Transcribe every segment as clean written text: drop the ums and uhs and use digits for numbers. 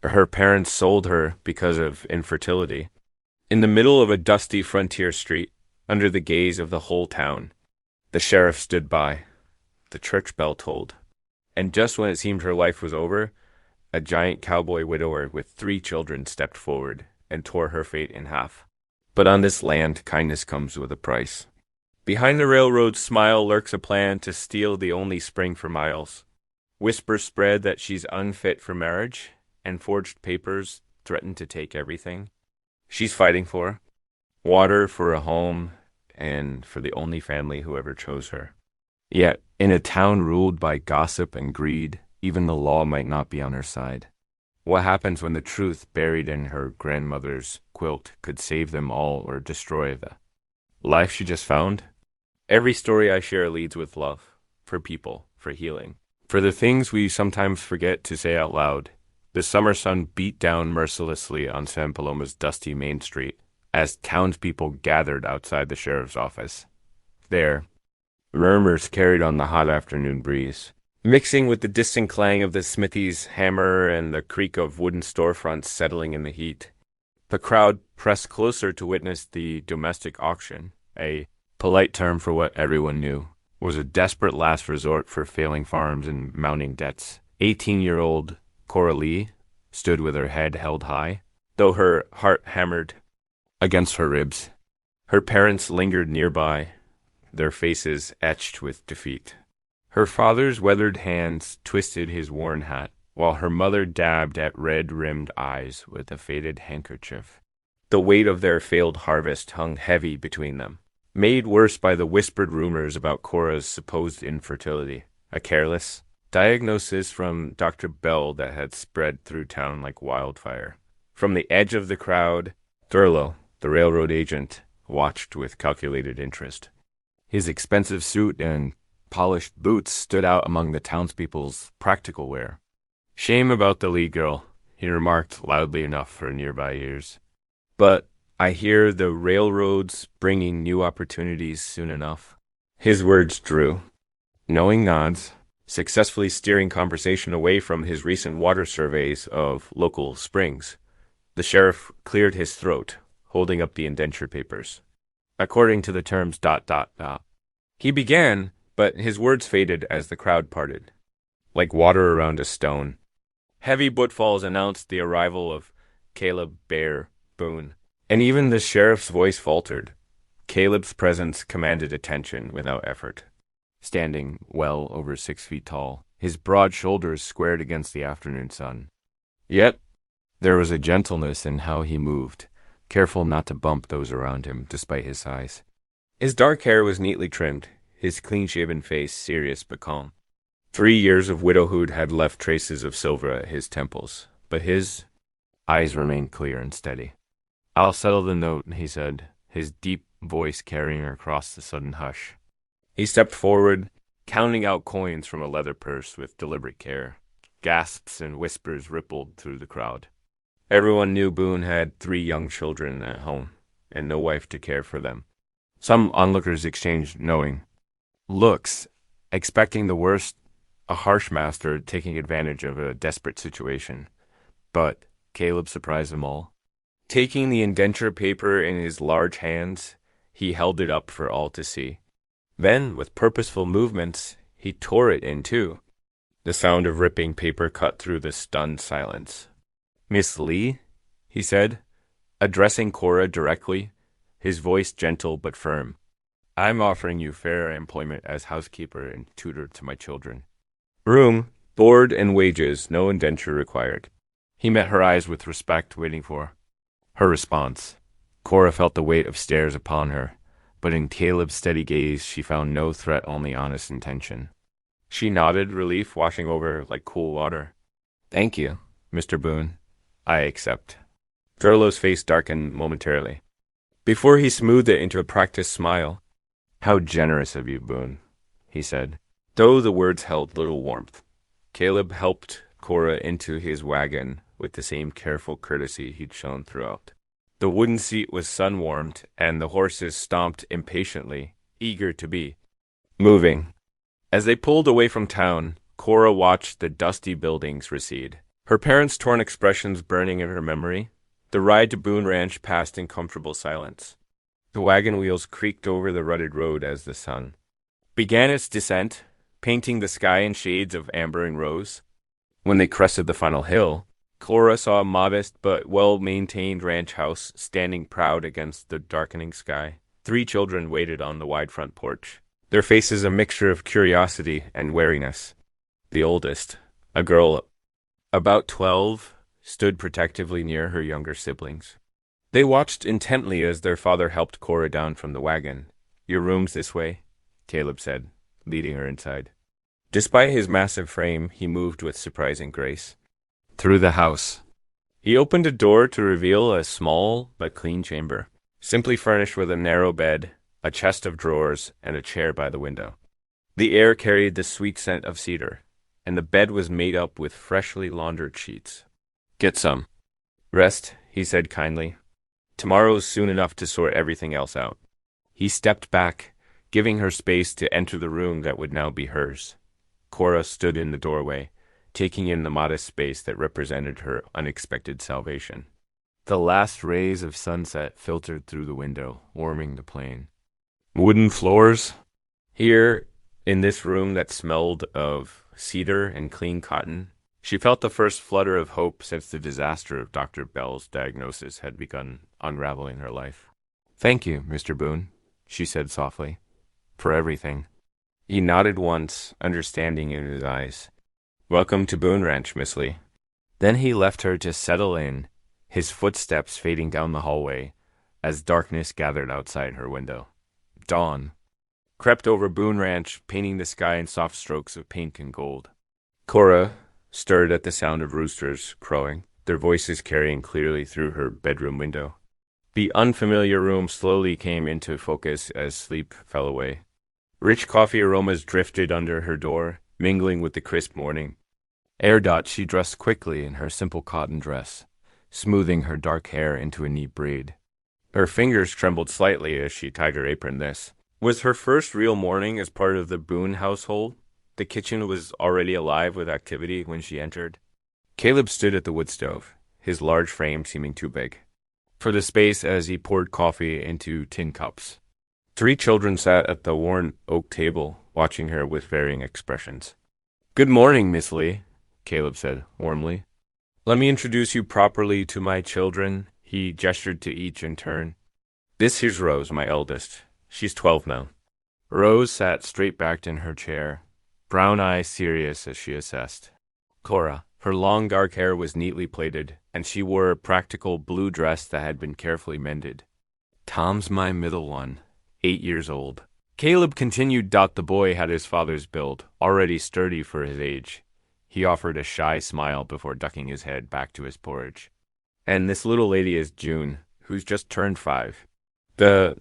Her parents sold her because of infertility. In the middle of a dusty frontier street, under the gaze of the whole town, the sheriff stood by. The church bell tolled. And just when it seemed her life was over, a giant cowboy widower with 3 children stepped forward and tore her fate in half. But on this land, kindness comes with a price. Behind the railroad's smile lurks a plan to steal the only spring for miles. Whispers spread that she's unfit for marriage, and forged papers threaten to take everything she's fighting for. Water for a home, and for the only family who ever chose her. Yet, in a town ruled by gossip and greed, even the law might not be on her side. What happens when the truth buried in her grandmother's quilt could save them all or destroy the life she just found? Every story I share leads with love, for people, for healing, for the things we sometimes forget to say out loud. The summer sun beat down mercilessly on San Paloma's dusty main street as townspeople gathered outside the sheriff's office. There, murmurs carried on the hot afternoon breeze, mixing with the distant clang of the smithy's hammer and the creak of wooden storefronts settling in the heat. The crowd pressed closer to witness the domestic auction, a polite term for what everyone knew was a desperate last resort for failing farms and mounting debts. 18-year-old Cora Lee stood with her head held high, though her heart hammered against her ribs. Her parents lingered nearby, their faces etched with defeat. Her father's weathered hands twisted his worn hat, while her mother dabbed at red-rimmed eyes with a faded handkerchief. The weight of their failed harvest hung heavy between them, made worse by the whispered rumors about Cora's supposed infertility. A careless diagnosis from Dr. Bell that had spread through town like wildfire. From the edge of the crowd, Thurlow, the railroad agent, watched with calculated interest. His expensive suit and polished boots stood out among the townspeople's practical wear. "Shame about the Lee girl," he remarked loudly enough for nearby ears. "But I hear the railroad's bringing new opportunities soon enough." His words drew. Knowing nods, successfully steering conversation away from his recent water surveys of local springs. The sheriff cleared his throat, holding up the indenture papers. "According to the terms ... He began, but his words faded as the crowd parted, like water around a stone. Heavy footfalls announced the arrival of Caleb Bear Boone, and even the sheriff's voice faltered. Caleb's presence commanded attention without effort. Standing well over 6 feet tall, his broad shoulders squared against the afternoon sun. Yet, there was a gentleness in how he moved, careful not to bump those around him despite his size. His dark hair was neatly trimmed, his clean-shaven face serious but calm. 3 years of widowhood had left traces of silver at his temples, but his eyes remained clear and steady. "I'll settle the note," he said, his deep voice carrying across the sudden hush. He stepped forward, counting out coins from a leather purse with deliberate care. Gasps and whispers rippled through the crowd. Everyone knew Boone had 3 young children at home, and no wife to care for them. Some onlookers exchanged knowing looks, expecting the worst, a harsh master taking advantage of a desperate situation. But Caleb surprised them all. Taking the indenture paper in his large hands, he held it up for all to see. Then, with purposeful movements, he tore it in two. The sound of ripping paper cut through the stunned silence. "Miss Lee?" he said, addressing Cora directly, his voice gentle but firm. "I'm offering you fair employment as housekeeper and tutor to my children. Room, board, and wages, no indenture required." He met her eyes with respect, waiting for her response. Cora felt the weight of stares upon her, but in Caleb's steady gaze she found no threat, only honest intention. She nodded, relief washing over her like cool water. "Thank you, Mr. Boone. I accept." Thurlow's face darkened momentarily, before he smoothed it into a practiced smile. "How generous of you, Boone," he said, though the words held little warmth. Caleb helped Cora into his wagon with the same careful courtesy he'd shown throughout. The wooden seat was sun-warmed, and the horses stomped impatiently, eager to be moving. As they pulled away from town, Cora watched the dusty buildings recede. her parents' torn expressions burning in her memory. The ride to Boone Ranch passed in comfortable silence. The wagon wheels creaked over the rutted road as the sun began its descent, painting the sky in shades of amber and rose. When they crested the final hill, Cora saw a modest but well-maintained ranch house standing proud against the darkening sky. 3 children waited on the wide front porch, their faces a mixture of curiosity and wariness. The oldest, a girl about 12, stood protectively near her younger siblings. They watched intently as their father helped Cora down from the wagon. "Your room's this way," Caleb said, leading her inside. Despite his massive frame, he moved with surprising grace through the house. He opened a door to reveal a small but clean chamber, simply furnished with a narrow bed, a chest of drawers, and a chair by the window. The air carried the sweet scent of cedar, and the bed was made up with freshly laundered sheets. "Get some rest," he said kindly. "Tomorrow's soon enough to sort everything else out." He stepped back, giving her space to enter the room that would now be hers. Cora stood in the doorway, taking in the modest space that represented her unexpected salvation. The last rays of sunset filtered through the window, warming the plain. Wooden floors. Here, in this room that smelled of cedar and clean cotton, she felt the first flutter of hope since the disaster of Dr. Bell's diagnosis had begun unraveling her life. "Thank you, Mr. Boone," she said softly, "for everything." He nodded once, understanding in his eyes. "Welcome to Boone Ranch, Miss Lee." Then he left her to settle in, his footsteps fading down the hallway as darkness gathered outside her window. Dawn crept over Boone Ranch, painting the sky in soft strokes of pink and gold. Cora stirred at the sound of roosters crowing, their voices carrying clearly through her bedroom window. The unfamiliar room slowly came into focus as sleep fell away. Rich coffee aromas drifted under her door, mingling with the crisp morning. She dressed quickly in her simple cotton dress, smoothing her dark hair into a neat braid. Her fingers trembled slightly as she tied her apron. This was her first real morning as part of the Boone household. The kitchen was already alive with activity when she entered. Caleb stood at the wood stove, his large frame seeming too big for the space as he poured coffee into tin cups. 3 children sat at the worn oak table, watching her with varying expressions. "Good morning, Miss Lee," Caleb said warmly. "Let me introduce you properly to my children." He gestured to each in turn. "This here's Rose, my eldest. She's 12 now." Rose sat straight-backed in her chair, brown eyes serious as she assessed Cora. Her long dark hair was neatly plaited, and she wore a practical blue dress that had been carefully mended. "Tom's my middle one, 8 years old." Caleb continued. The boy had his father's build, already sturdy for his age. He offered a shy smile before ducking his head back to his porridge. "And this little lady is June, who's just turned 5. The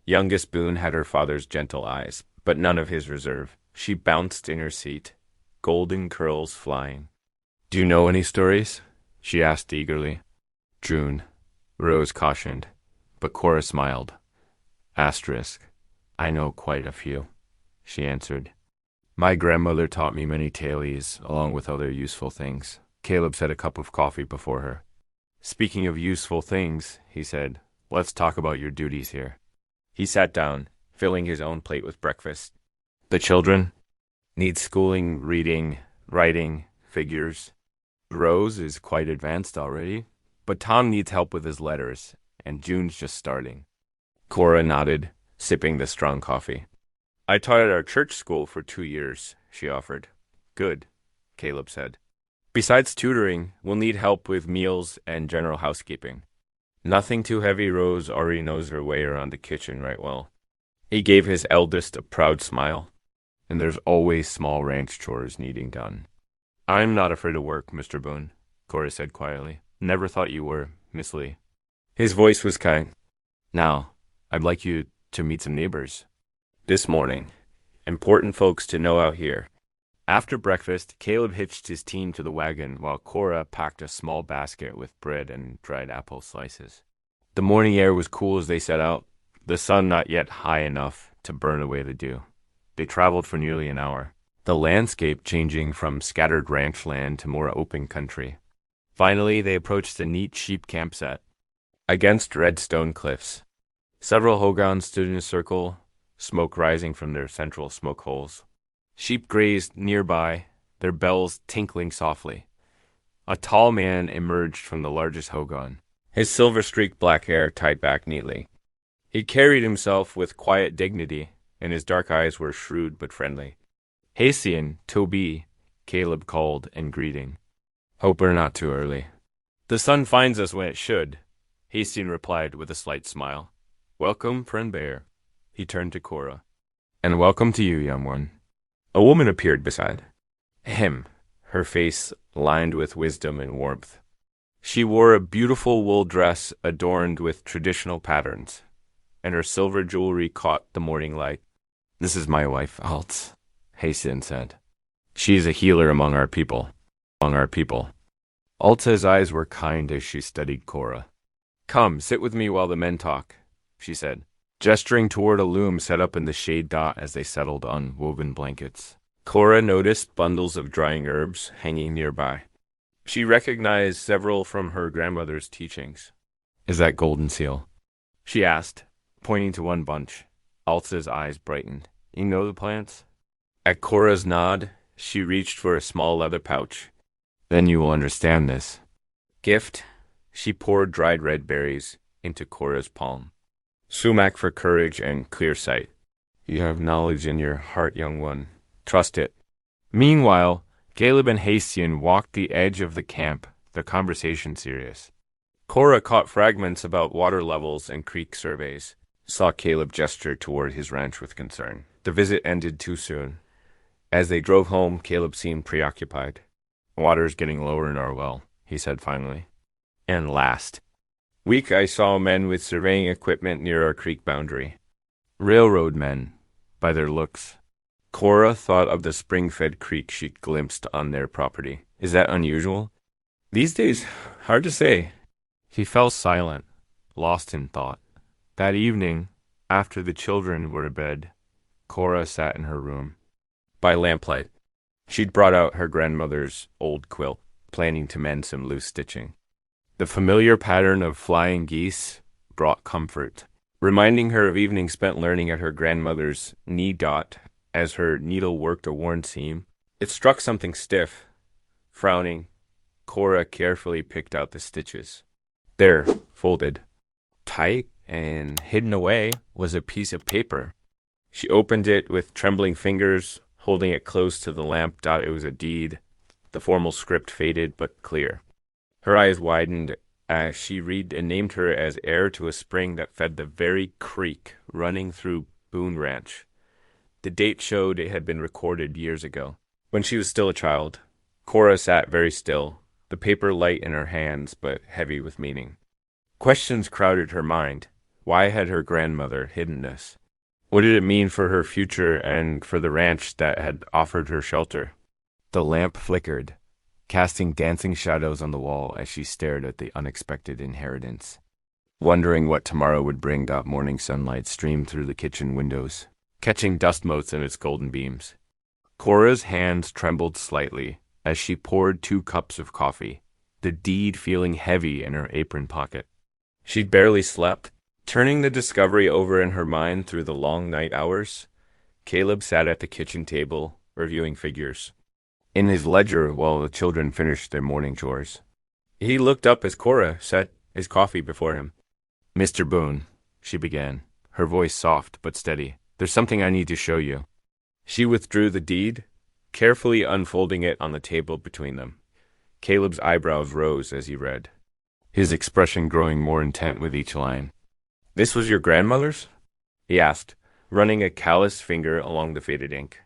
youngest Boone had her father's gentle eyes, but none of his reserve. She bounced in her seat, golden curls flying. "Do you know any stories?" she asked eagerly. "June," Rose cautioned, but Cora smiled. "I know quite a few," she answered. "My grandmother taught me many tales, along with other useful things." Caleb set a cup of coffee before her. "Speaking of useful things," he said, "let's talk about your duties here." He sat down, filling his own plate with breakfast. "The children need schooling, reading, writing, figures. Rose is quite advanced already, but Tom needs help with his letters, and June's just starting." Cora nodded, sipping the strong coffee. "I taught at our church school for 2 years, she offered. "Good," Caleb said. "Besides tutoring, we'll need help with meals and general housekeeping. Nothing too heavy. Rose already knows her way around the kitchen right well." He gave his eldest a proud smile. "And there's always small ranch chores needing done." "I'm not afraid of work, Mr. Boone," Cora said quietly. "Never thought you were, Miss Lee." His voice was kind. "Now, I'd like you to meet some neighbors this morning. Important folks to know out here." After breakfast, Caleb hitched his team to the wagon while Cora packed a small basket with bread and dried apple slices. The morning air was cool as they set out, the sun not yet high enough to burn away the dew. They traveled for nearly an hour, the landscape changing from scattered ranch land to more open country. Finally, they approached a neat sheep campsite against red stone cliffs. Several hogans stood in a circle, smoke rising from their central smoke holes. Sheep grazed nearby, their bells tinkling softly. A tall man emerged from the largest hogan, his silver-streaked black hair tied back neatly. He carried himself with quiet dignity, and his dark eyes were shrewd but friendly. "Hastian, Toby," Caleb called in greeting. "Hope we're not too early." "The sun finds us when it should," Hastian replied with a slight smile. "Welcome, friend bear." He turned to Cora. "And welcome to you, young one." A woman appeared beside him, her face lined with wisdom and warmth. She wore a beautiful wool dress adorned with traditional patterns, and her silver jewelry caught the morning light. "This is my wife, Alt," Hastian said. "She is a healer among our people. Alta's eyes were kind as she studied Cora. "Come, sit with me while the men talk," she said, gesturing toward a loom set up in the shade dot as they settled on woven blankets. Cora noticed bundles of drying herbs hanging nearby. She recognized several from her grandmother's teachings. "Is that golden seal?" she asked, pointing to one bunch. Alta's eyes brightened. "You know the plants?" At Cora's nod, she reached for a small leather pouch. "Then you will understand this." Gift. She poured dried red berries into Cora's palm. "Sumac for courage and clear sight. You have knowledge in your heart, young one. Trust it." Meanwhile, Caleb and Hastian walked the edge of the camp, the conversation serious. Cora caught fragments about water levels and creek surveys, saw Caleb gesture toward his ranch with concern. The visit ended too soon. As they drove home, Caleb seemed preoccupied. "Water's getting lower in our well," he said finally. "And last week I saw men with surveying equipment near our creek boundary. Railroad men, by their looks." Cora thought of the spring-fed creek she'd glimpsed on their property. "Is that unusual?" "These days, hard to say." He fell silent, lost in thought. That evening, after the children were abed, Cora sat in her room. By lamplight, she'd brought out her grandmother's old quilt, planning to mend some loose stitching. The familiar pattern of flying geese brought comfort, reminding her of evenings spent learning at her grandmother's knee dot as her needle worked a worn seam. It struck something stiff. Frowning, Cora carefully picked out the stitches. There, folded, tight, and hidden away, was a piece of paper. She opened it with trembling fingers, holding it close to the lamp. It was a deed. The formal script faded but clear. Her eyes widened as she read and named her as heir to a spring that fed the very creek running through Boone Ranch. The date showed it had been recorded years ago. When she was still a child, Cora sat very still, the paper light in her hands but heavy with meaning. Questions crowded her mind. Why had her grandmother hidden this? What did it mean for her future and for the ranch that had offered her shelter? The lamp flickered, casting dancing shadows on the wall as she stared at the unexpected inheritance. Wondering what tomorrow would bring, that morning sunlight streamed through the kitchen windows, catching dust motes in its golden beams. Cora's hands trembled slightly as she poured 2 cups of coffee, the deed feeling heavy in her apron pocket. She'd barely slept. Turning the discovery over in her mind through the long night hours, Caleb sat at the kitchen table, reviewing figures in his ledger while the children finished their morning chores. He looked up as Cora set his coffee before him. "Mr. Boone," she began, her voice soft but steady, "there's something I need to show you." She withdrew the deed, carefully unfolding it on the table between them. Caleb's eyebrows rose as he read, his expression growing more intent with each line. "This was your grandmother's?" he asked, running a calloused finger along the faded ink.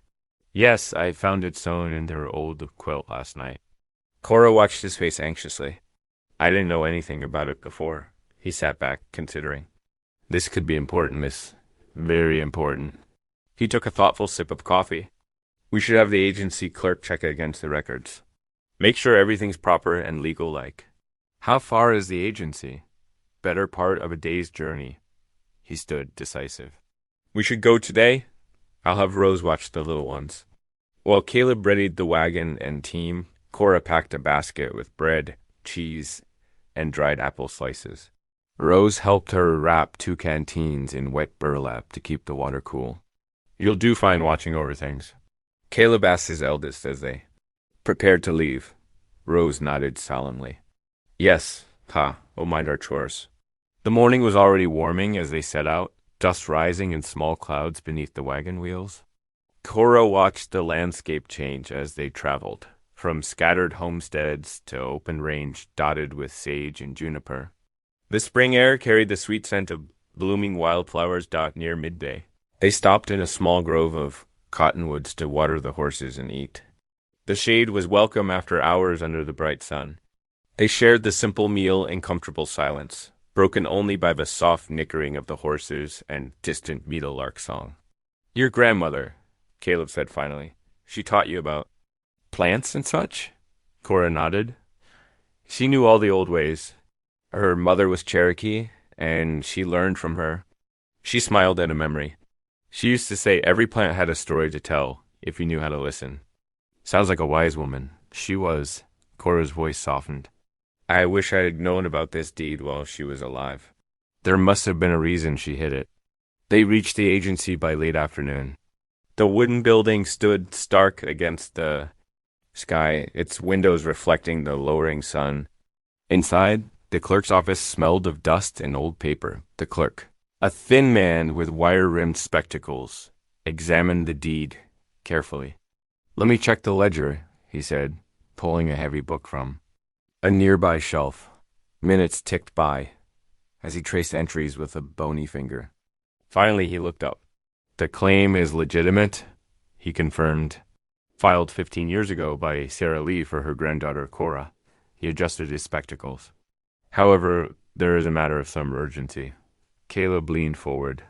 "Yes, I found it sewn into her old quilt last night." Cora watched his face anxiously. "I didn't know anything about it before." He sat back, considering. "This could be important, miss. Very important." He took a thoughtful sip of coffee. "We should have the agency clerk check against the records. Make sure everything's proper and legal-like." "How far is the agency?" "Better part of a day's journey." He stood decisive. "We should go today? I'll have Rose watch the little ones." While Caleb readied the wagon and team, Cora packed a basket with bread, cheese, and dried apple slices. Rose helped her wrap 2 canteens in wet burlap to keep the water cool. "You'll do fine watching over things," Caleb asked his eldest as they prepared to leave. Rose nodded solemnly. "Yes, we'll mind our chores." The morning was already warming as they set out, dust rising in small clouds beneath the wagon wheels. Cora watched the landscape change as they traveled, from scattered homesteads to open range dotted with sage and juniper. The spring air carried the sweet scent of blooming wildflowers near midday. They stopped in a small grove of cottonwoods to water the horses and eat. The shade was welcome after hours under the bright sun. They shared the simple meal in comfortable silence, broken only by the soft nickering of the horses and distant meadowlark song. "Your grandmother," Caleb said finally. "She taught you about plants and such?" Cora nodded. She knew all the old ways. Her mother was Cherokee, and she learned from her. She smiled at a memory. She used to say every plant had a story to tell, if you knew how to listen. "Sounds like a wise woman." She was. Cora's voice softened. "I wish I had known about this deed while she was alive." There must have been a reason she hid it. They reached the agency by late afternoon. The wooden building stood stark against the sky, its windows reflecting the lowering sun. Inside, the clerk's office smelled of dust and old paper. The clerk, a thin man with wire-rimmed spectacles, examined the deed carefully. "Let me check the ledger," he said, pulling a heavy book from a nearby shelf. Minutes ticked by as he traced entries with a bony finger. Finally, he looked up. "The claim is legitimate," he confirmed. "Filed 15 years ago by Sarah Lee for her granddaughter Cora." He adjusted his spectacles. "However, there is a matter of some urgency." Caleb leaned forward.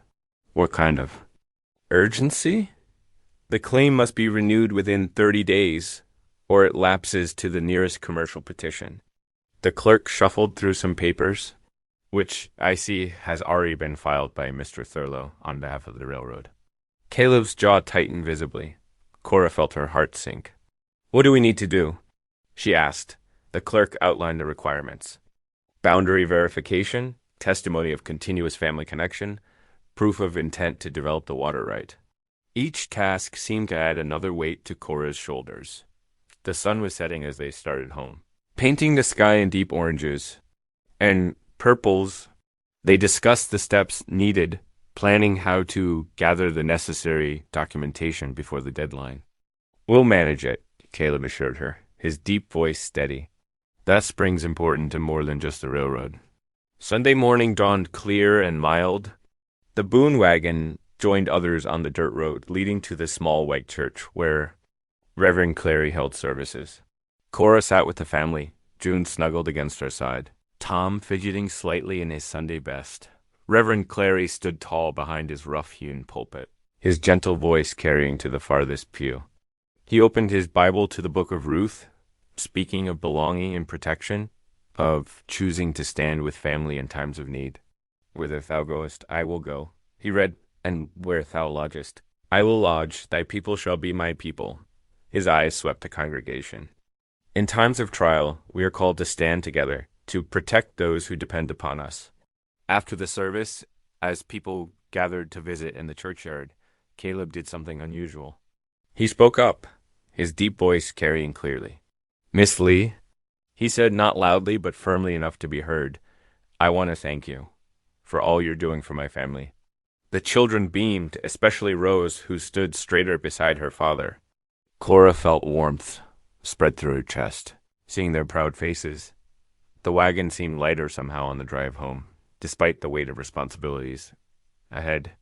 "What kind of urgency?" "The claim must be renewed within 30 days, or it lapses to the nearest commercial petition." The clerk shuffled through some papers, which I see has already been filed by Mr. Thurlow on behalf of the railroad. Caleb's jaw tightened visibly. Cora felt her heart sink. "What do we need to do?" she asked. The clerk outlined the requirements. Boundary verification, testimony of continuous family connection, proof of intent to develop the water right. Each task seemed to add another weight to Cora's shoulders. The sun was setting as they started home. Painting the sky in deep oranges and purples, they discussed the steps needed, planning how to gather the necessary documentation before the deadline. "We'll manage it," Caleb assured her, his deep voice steady. "That spring's important to more than just the railroad." Sunday morning dawned clear and mild. The Boone wagon joined others on the dirt road leading to the small white church where Reverend Clary held services. Cora sat with the family, June snuggled against her side, Tom fidgeting slightly in his Sunday best. Reverend Clary stood tall behind his rough-hewn pulpit, his gentle voice carrying to the farthest pew. He opened his Bible to the book of Ruth, speaking of belonging and protection, of choosing to stand with family in times of need. "Whither thou goest, I will go," he read, "and where thou lodgest, I will lodge, thy people shall be my people." His eyes swept the congregation. In times of trial, we are called to stand together, to protect those who depend upon us. After the service, as people gathered to visit in the churchyard, Caleb did something unusual. He spoke up, his deep voice carrying clearly. "Miss Lee," he said, not loudly but firmly enough to be heard, "I want to thank you for all you're doing for my family." The children beamed, especially Rose, who stood straighter beside her father. Cora felt warmth spread through her chest, seeing their proud faces. The wagon seemed lighter somehow on the drive home, despite the weight of responsibilities ahead.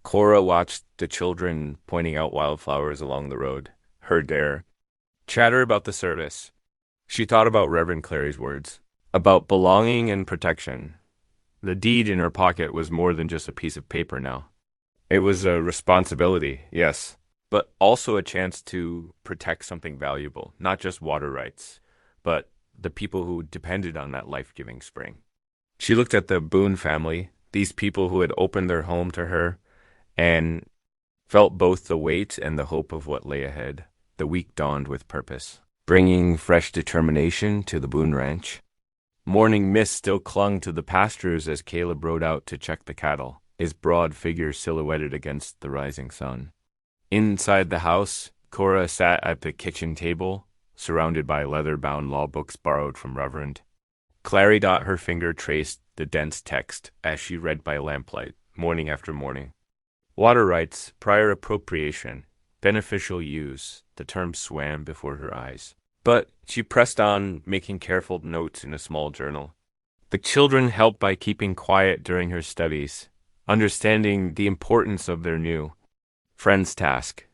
Cora watched the children pointing out wildflowers along the road, heard their chatter about the service. She thought about Reverend Clary's words, about belonging and protection. The deed in her pocket was more than just a piece of paper now. It was a responsibility, yes, but also a chance to protect something valuable, not just water rights, but the people who depended on that life-giving spring. She looked at the Boone family, these people who had opened their home to her, and felt both the weight and the hope of what lay ahead. The week dawned with purpose, bringing fresh determination to the Boone ranch. Morning mist still clung to the pastures as Caleb rode out to check the cattle, his broad figure silhouetted against the rising sun. Inside the house, Cora sat at the kitchen table, surrounded by leather-bound law books borrowed from Reverend. Clary her finger traced the dense text as she read by lamplight, morning after morning. Water rights, prior appropriation, beneficial use, the term swam before her eyes. But she pressed on, making careful notes in a small journal. The children helped by keeping quiet during her studies, understanding the importance of their new friend's task.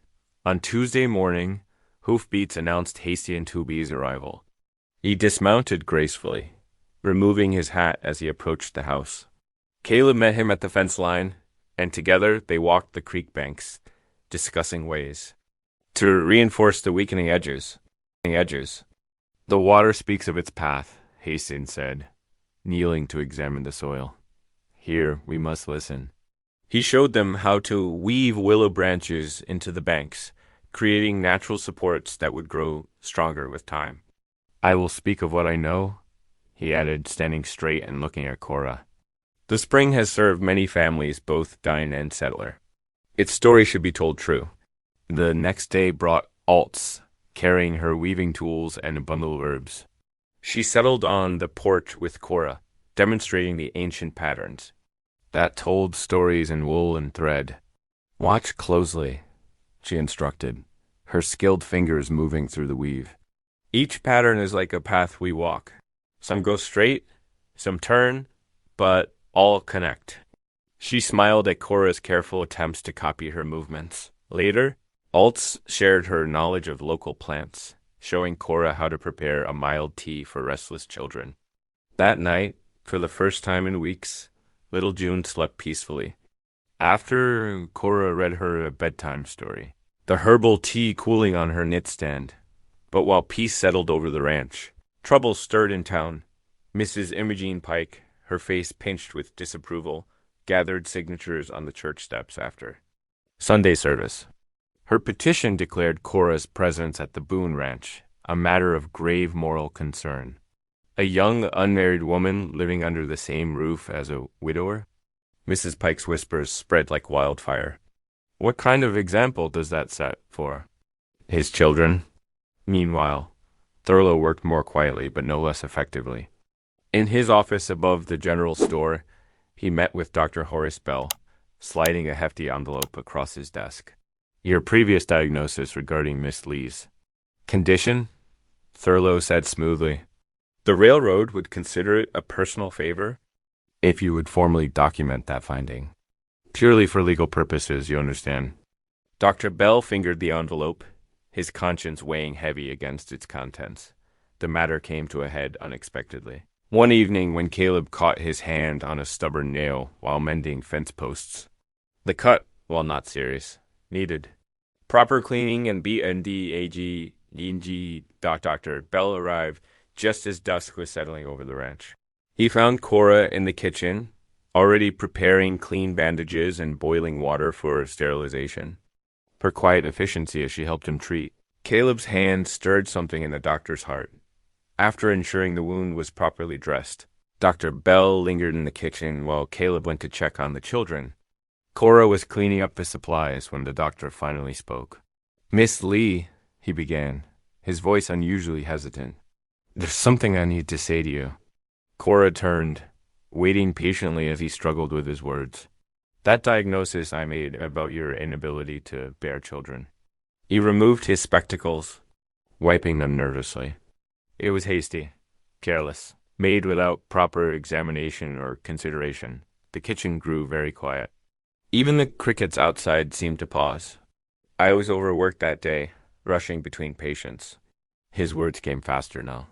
On Tuesday morning, hoofbeats announced Hasty and Tubi's arrival. He dismounted gracefully, removing his hat as he approached the house. Caleb met him at the fence line, and together they walked the creek banks, discussing ways to reinforce the weakening edges. The water speaks of its path, Hastings said, kneeling to examine the soil. Here we must listen. He showed them how to weave willow branches into the banks, creating natural supports that would grow stronger with time. I will speak of what I know, he added, standing straight and looking at Cora. The spring has served many families, both dine and settler. Its story should be told true. The next day brought Alts, carrying her weaving tools and a bundle of herbs. She settled on the porch with Cora, demonstrating the ancient patterns that told stories in wool and thread. Watch closely, she instructed, her skilled fingers moving through the weave. Each pattern is like a path we walk. Some go straight, some turn, but all connect. She smiled at Cora's careful attempts to copy her movements. Later, Altz shared her knowledge of local plants, showing Cora how to prepare a mild tea for restless children. That night, for the first time in weeks, little June slept peacefully. After Cora read her a bedtime story, the herbal tea cooling on her knitstand. But while peace settled over the ranch, trouble stirred in town. Mrs. Imogene Pike, her face pinched with disapproval, gathered signatures on the church steps after Sunday service. Her petition declared Cora's presence at the Boone Ranch a matter of grave moral concern. A young, unmarried woman living under the same roof as a widower? Mrs. Pike's whispers spread like wildfire. What kind of example does that set for his children? Meanwhile, Thurlow worked more quietly but no less effectively. In his office above the general store, he met with Dr. Horace Bell, sliding a hefty envelope across his desk. Your previous diagnosis regarding Miss Lee's condition? Thurlow said smoothly. The railroad would consider it a personal favor if you would formally document that finding. Purely for legal purposes, you understand. Dr. Bell fingered the envelope, his conscience weighing heavy against its contents. The matter came to a head unexpectedly. One evening when Caleb caught his hand on a stubborn nail while mending fence posts. The cut, while not serious, needed proper cleaning, and B.N.D.A.G. Dr. Bell arrived just as dusk was settling over the ranch. He found Cora in the kitchen, already preparing clean bandages and boiling water for sterilization. Her quiet efficiency as she helped him treat. Caleb's hand stirred something in the doctor's heart. After ensuring the wound was properly dressed, Dr. Bell lingered in the kitchen while Caleb went to check on the children. Cora was cleaning up the supplies when the doctor finally spoke. Miss Lee, he began, his voice unusually hesitant. There's something I need to say to you. Cora turned, waiting patiently as he struggled with his words. That diagnosis I made about your inability to bear children. He removed his spectacles, wiping them nervously. It was hasty, careless, made without proper examination or consideration. The kitchen grew very quiet. Even the crickets outside seemed to pause. I was overworked that day, rushing between patients. His words came faster now.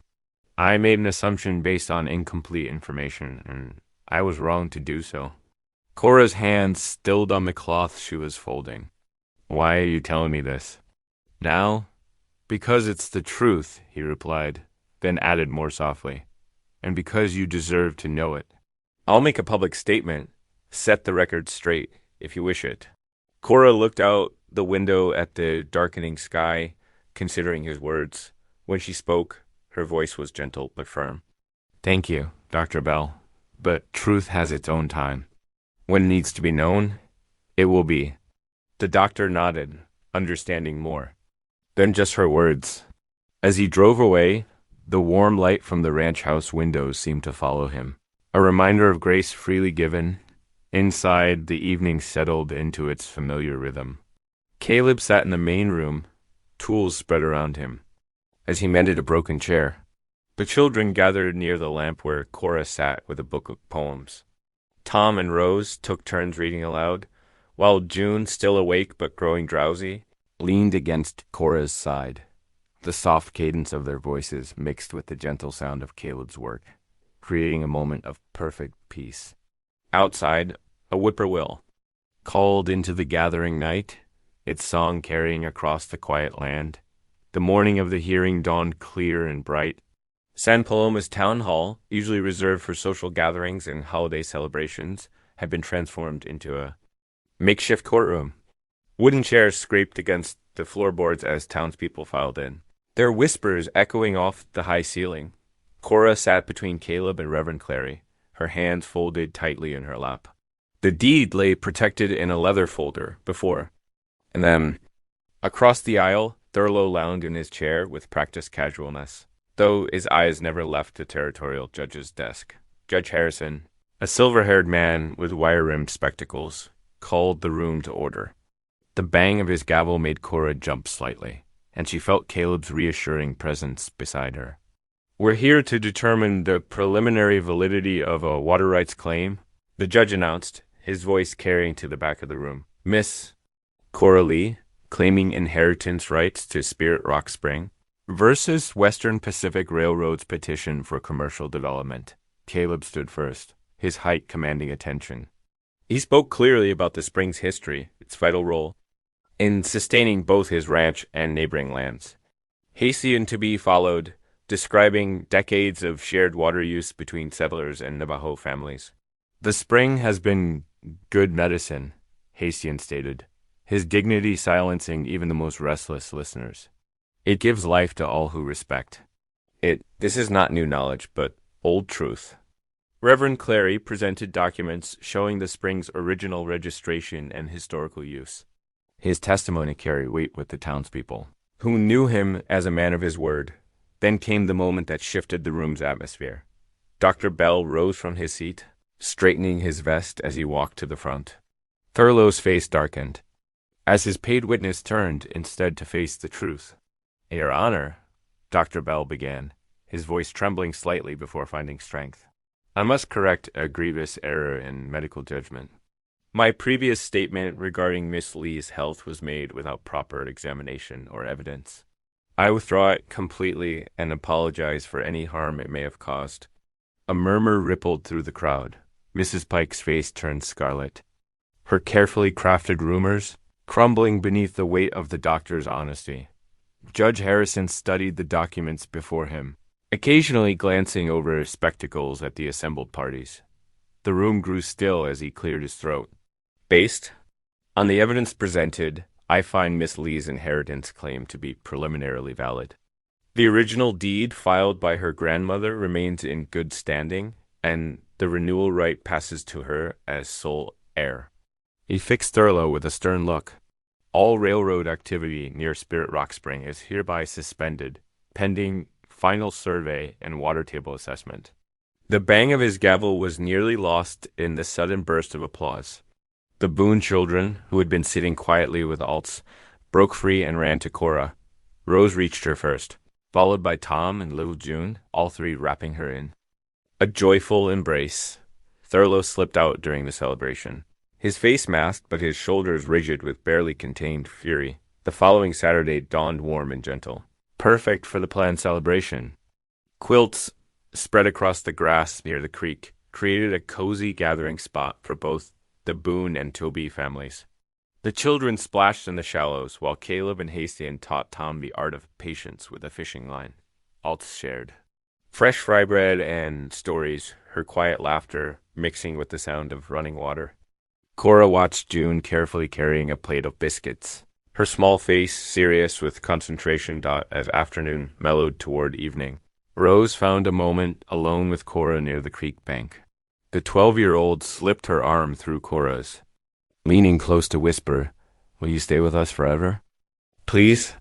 I made an assumption based on incomplete information, and I was wrong to do so. Cora's hands stilled on the cloth she was folding. Why are you telling me this? Now? Because it's the truth, he replied, then added more softly. And because you deserve to know it. I'll make a public statement, set the record straight, if you wish it. Cora looked out the window at the darkening sky, considering his words. When she spoke, her voice was gentle but firm. Thank you, Dr. Bell. But truth has its own time. When it needs to be known, it will be. The doctor nodded, understanding more than just her words. As he drove away, the warm light from the ranch house windows seemed to follow him, a reminder of grace freely given. Inside, the evening settled into its familiar rhythm. Caleb sat in the main room, tools spread around him, as he mended a broken chair. The children gathered near the lamp where Cora sat with a book of poems. Tom and Rose took turns reading aloud, while June, still awake but growing drowsy, leaned against Cora's side. The soft cadence of their voices mixed with the gentle sound of Caleb's work, creating a moment of perfect peace. Outside, a whippoorwill called into the gathering night, its song carrying across the quiet land. The morning of the hearing dawned clear and bright. San Paloma's town hall, usually reserved for social gatherings and holiday celebrations, had been transformed into a makeshift courtroom. Wooden chairs scraped against the floorboards as townspeople filed in, their whispers echoing off the high ceiling. Cora sat between Caleb and Reverend Clary, her hands folded tightly in her lap. The deed lay protected in a leather folder before. And then, across the aisle, Thurlow lounged in his chair with practiced casualness, though his eyes never left the territorial judge's desk. Judge Harrison, a silver-haired man with wire-rimmed spectacles, called the room to order. The bang of his gavel made Cora jump slightly, and she felt Caleb's reassuring presence beside her. "We're here to determine the preliminary validity of a water rights claim," the judge announced, his voice carrying to the back of the room. "Miss Cora Lee, claiming inheritance rights to Spirit Rock Spring, versus Western Pacific Railroad's petition for commercial development." Caleb stood first, his height commanding attention. He spoke clearly about the spring's history, its vital role in sustaining both his ranch and neighboring lands. Haitian to be followed, describing decades of shared water use between settlers and Navajo families. "The spring has been good medicine," Haitian stated, his dignity silencing even the most restless listeners. "It gives life to all who respect it." This is not new knowledge, but old truth. Reverend Clary presented documents showing the spring's original registration and historical use. His testimony carried weight with the townspeople, who knew him as a man of his word. Then came the moment that shifted the room's atmosphere. Dr. Bell rose from his seat, straightening his vest as he walked to the front. Thurlow's face darkened, as his paid witness turned instead to face the truth. "Your Honor," Dr. Bell began, his voice trembling slightly before finding strength, "I must correct a grievous error in medical judgment. My previous statement regarding Miss Lee's health was made without proper examination or evidence. I withdraw it completely and apologize for any harm it may have caused." A murmur rippled through the crowd. Mrs. Pike's face turned scarlet, her carefully crafted rumors crumbling beneath the weight of the doctor's honesty. Judge Harrison studied the documents before him, occasionally glancing over his spectacles at the assembled parties. The room grew still as he cleared his throat. "Based on the evidence presented, I find Miss Lee's inheritance claim to be preliminarily valid. The original deed filed by her grandmother remains in good standing, and the renewal right passes to her as sole heir." He fixed Thurlow with a stern look. "All railroad activity near Spirit Rock Spring is hereby suspended, pending final survey and water table assessment." The bang of his gavel was nearly lost in the sudden burst of applause. The Boone children, who had been sitting quietly with Altz, broke free and ran to Cora. Rose reached her first, followed by Tom and little June, all three wrapping her in a joyful embrace. Thurlow slipped out during the celebration, his face masked but his shoulders rigid with barely contained fury. The following Saturday dawned warm and gentle, perfect for the planned celebration. Quilts spread across the grass near the creek created a cozy gathering spot for both the Boone and Toby families. The children splashed in the shallows, while Caleb and Hastian taught Tom the art of patience with a fishing line. Altz shared fresh fry bread and stories, her quiet laughter mixing with the sound of running water. Cora watched June carefully carrying a plate of biscuits, her small face serious with concentration as afternoon mellowed toward evening. Rose found a moment alone with Cora near the creek bank. The 12-year-old slipped her arm through Cora's, leaning close to whisper, "Will you stay with us forever?" "Please?"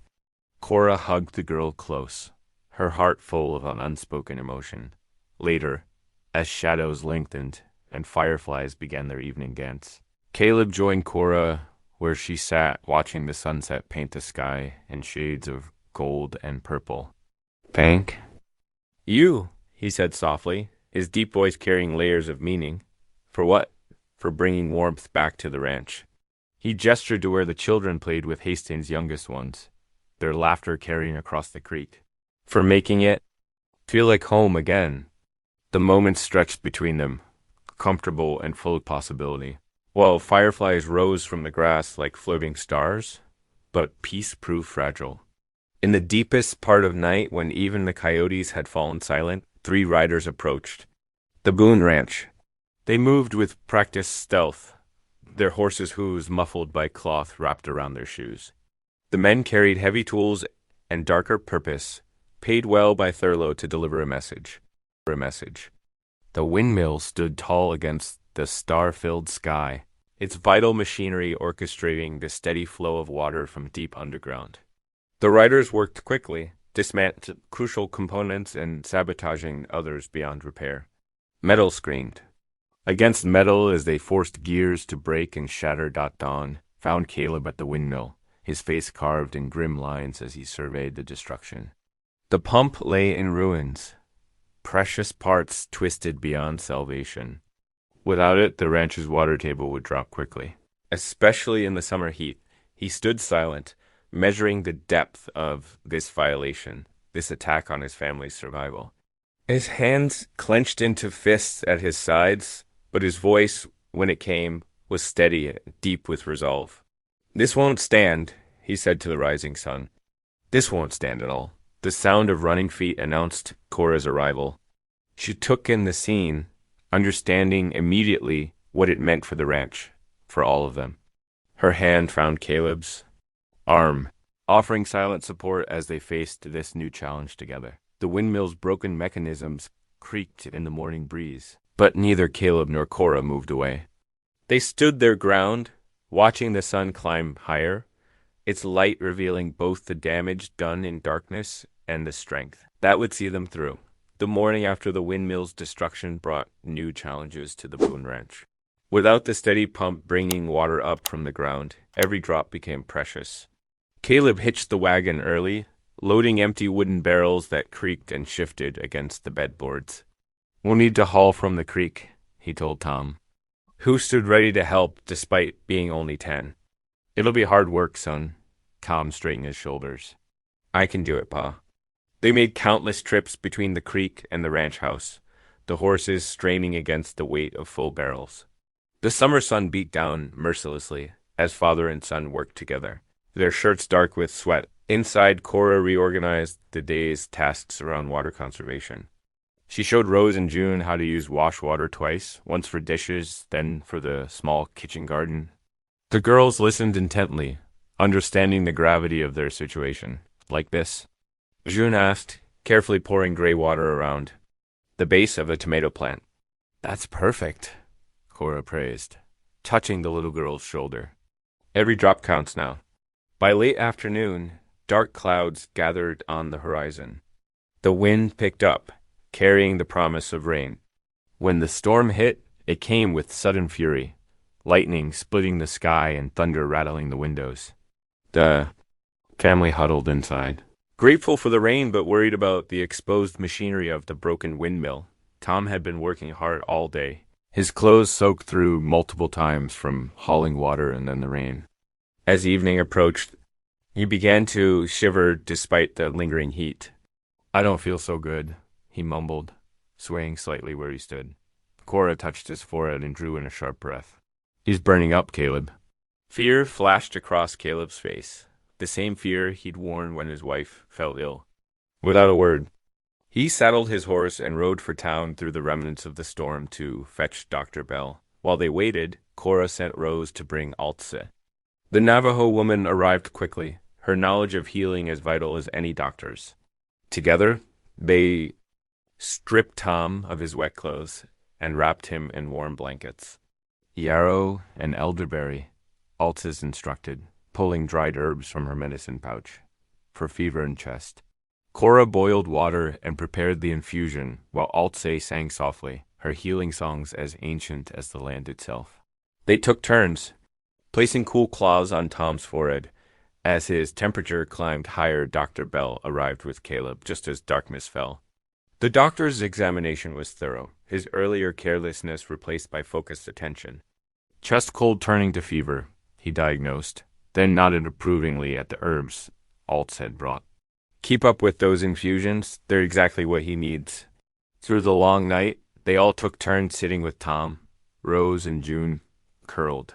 Cora hugged the girl close, her heart full of an unspoken emotion. Later, as shadows lengthened and fireflies began their evening dance, Caleb joined Cora where she sat watching the sunset paint the sky in shades of gold and purple. "Bank?" "You," he said softly, his deep voice carrying layers of meaning. "For what?" "For bringing warmth back to the ranch." He gestured to where the children played with Hastings' youngest ones, their laughter carrying across the creek. "For making it feel like home again." The moments stretched between them, comfortable and full of possibility, while fireflies rose from the grass like floating stars, but peace proved fragile. In the deepest part of night, when even the coyotes had fallen silent, 3 riders approached. The Boone Ranch. They moved with practiced stealth, their horses' hooves muffled by cloth wrapped around their shoes. The men carried heavy tools and darker purpose, paid well by Thurlow to deliver a message. The windmill stood tall against the star-filled sky, its vital machinery orchestrating the steady flow of water from deep underground. The riders worked quickly, dismantling crucial components and sabotaging others beyond repair. Metal screamed. Against metal as they forced gears to break and shatter. Dawn found Caleb at the windmill, his face carved in grim lines as he surveyed the destruction. The pump lay in ruins, precious parts twisted beyond salvation. Without it, the ranch's water table would drop quickly, especially in the summer heat. He stood silent, measuring the depth of this violation, this attack on his family's survival. His hands clenched into fists at his sides, but his voice, when it came, was steady, deep with resolve. "This won't stand," he said to the rising sun. "This won't stand at all." The sound of running feet announced Cora's arrival. She took in the scene, understanding immediately what it meant for the ranch, for all of them. Her hand found Caleb's arm, offering silent support as they faced this new challenge together. The windmill's broken mechanisms creaked in the morning breeze, but neither Caleb nor Cora moved away. They stood their ground, watching the sun climb higher, its light revealing both the damage done in darkness and the strength that would see them through. The morning after the windmill's destruction brought new challenges to the Boone Ranch. Without the steady pump bringing water up from the ground, every drop became precious. Caleb hitched the wagon early, loading empty wooden barrels that creaked and shifted against the bedboards. "We'll need to haul from the creek," he told Tom, who stood ready to help despite being only 10. "It'll be hard work, son." Tom straightened his shoulders. "I can do it, Pa." They made countless trips between the creek and the ranch house, the horses straining against the weight of full barrels. The summer sun beat down mercilessly as father and son worked together, their shirts dark with sweat. Inside, Cora reorganized the day's tasks around water conservation. She showed Rose and June how to use wash water twice, once for dishes, then for the small kitchen garden. The girls listened intently, understanding the gravity of their situation. "Like this?" June asked, carefully pouring gray water around the base of a tomato plant. "That's perfect," Cora praised, touching the little girl's shoulder. "Every drop counts now." By late afternoon, dark clouds gathered on the horizon. The wind picked up, carrying the promise of rain. When the storm hit, it came with sudden fury, lightning splitting the sky and thunder rattling the windows. The family huddled inside, grateful for the rain but worried about the exposed machinery of the broken windmill. Tom had been working hard all day, his clothes soaked through multiple times from hauling water and then the rain. As evening approached, he began to shiver despite the lingering heat. "I don't feel so good," he mumbled, swaying slightly where he stood. Cora touched his forehead and drew in a sharp breath. "He's burning up, Caleb." Fear flashed across Caleb's face, the same fear he'd worn when his wife fell ill. Without a word, he saddled his horse and rode for town through the remnants of the storm to fetch Dr. Bell. While they waited, Cora sent Rose to bring Altse. The Navajo woman arrived quickly, her knowledge of healing as vital as any doctor's. Together, they stripped Tom of his wet clothes, and wrapped him in warm blankets. Yarrow and elderberry, Alces instructed, pulling dried herbs from her medicine pouch, for fever and chest. Cora boiled water and prepared the infusion, while Alce sang softly, her healing songs as ancient as the land itself. They took turns, placing cool claws on Tom's forehead. As his temperature climbed higher, Dr. Bell arrived with Caleb just as darkness fell. The doctor's examination was thorough, his earlier carelessness replaced by focused attention. Chest cold turning to fever, he diagnosed, then nodded approvingly at the herbs Altz had brought. Keep up with those infusions, they're exactly what he needs. Through the long night, they all took turns sitting with Tom. Rose and June curled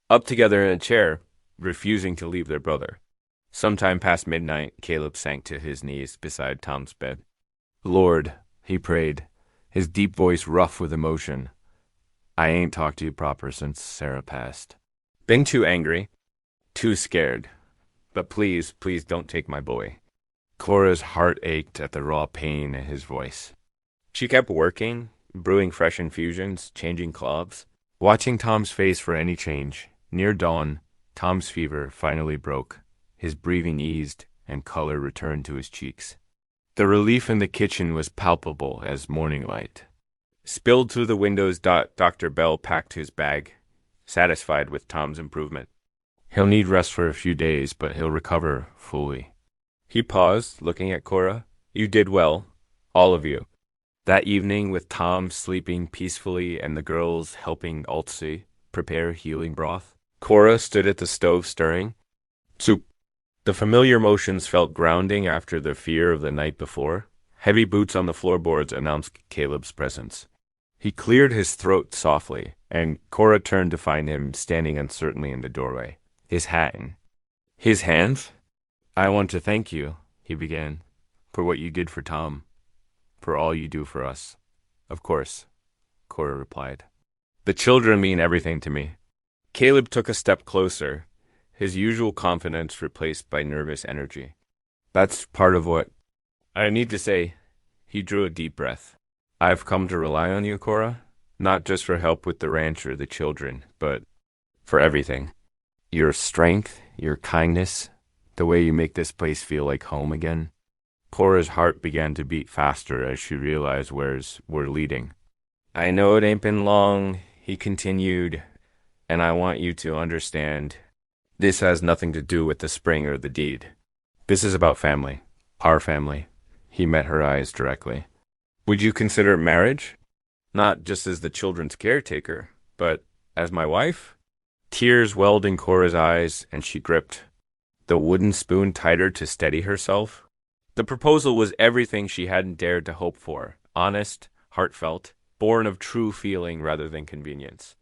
up together in a chair, refusing to leave their brother. Sometime past midnight, Caleb sank to his knees beside Tom's bed. Lord, he prayed, his deep voice rough with emotion. I ain't talked to you proper since Sarah passed. Been too angry, too scared. But please, please don't take my boy. Cora's heart ached at the raw pain in his voice. She kept working, brewing fresh infusions, changing cloths, watching Tom's face for any change. Near dawn, Tom's fever finally broke. His breathing eased, and color returned to his cheeks. The relief in the kitchen was palpable as morning light. Spilled through the windows, Dr. Bell packed his bag, satisfied with Tom's improvement. He'll need rest for a few days, but he'll recover fully. He paused, looking at Cora. You did well, all of you. That evening, with Tom sleeping peacefully and the girls helping Altse prepare healing broth, Cora stood at the stove stirring soup. The familiar motions felt grounding after the fear of the night before. Heavy boots on the floorboards announced Caleb's presence. He cleared his throat softly, and Cora turned to find him standing uncertainly in the doorway, his hat in his hands. I want to thank you, he began, for what you did for Tom, for all you do for us. Of course, Cora replied. The children mean everything to me. Caleb took a step closer, his usual confidence replaced by nervous energy. That's part of what I need to say. He drew a deep breath. I've come to rely on you, Cora, not just for help with the ranch or the children, but for everything. Your strength, your kindness, the way you make this place feel like home again. Cora's heart began to beat faster as she realized where we're leading. I know it ain't been long, he continued, and I want you to understand. This has nothing to do with the spring or the deed. This is about family, our family. He met her eyes directly. Would you consider marriage? Not just as the children's caretaker, but as my wife? Tears welled in Cora's eyes, and she gripped the wooden spoon tighter to steady herself. The proposal was everything she hadn't dared to hope for, honest, heartfelt, born of true feeling rather than convenience.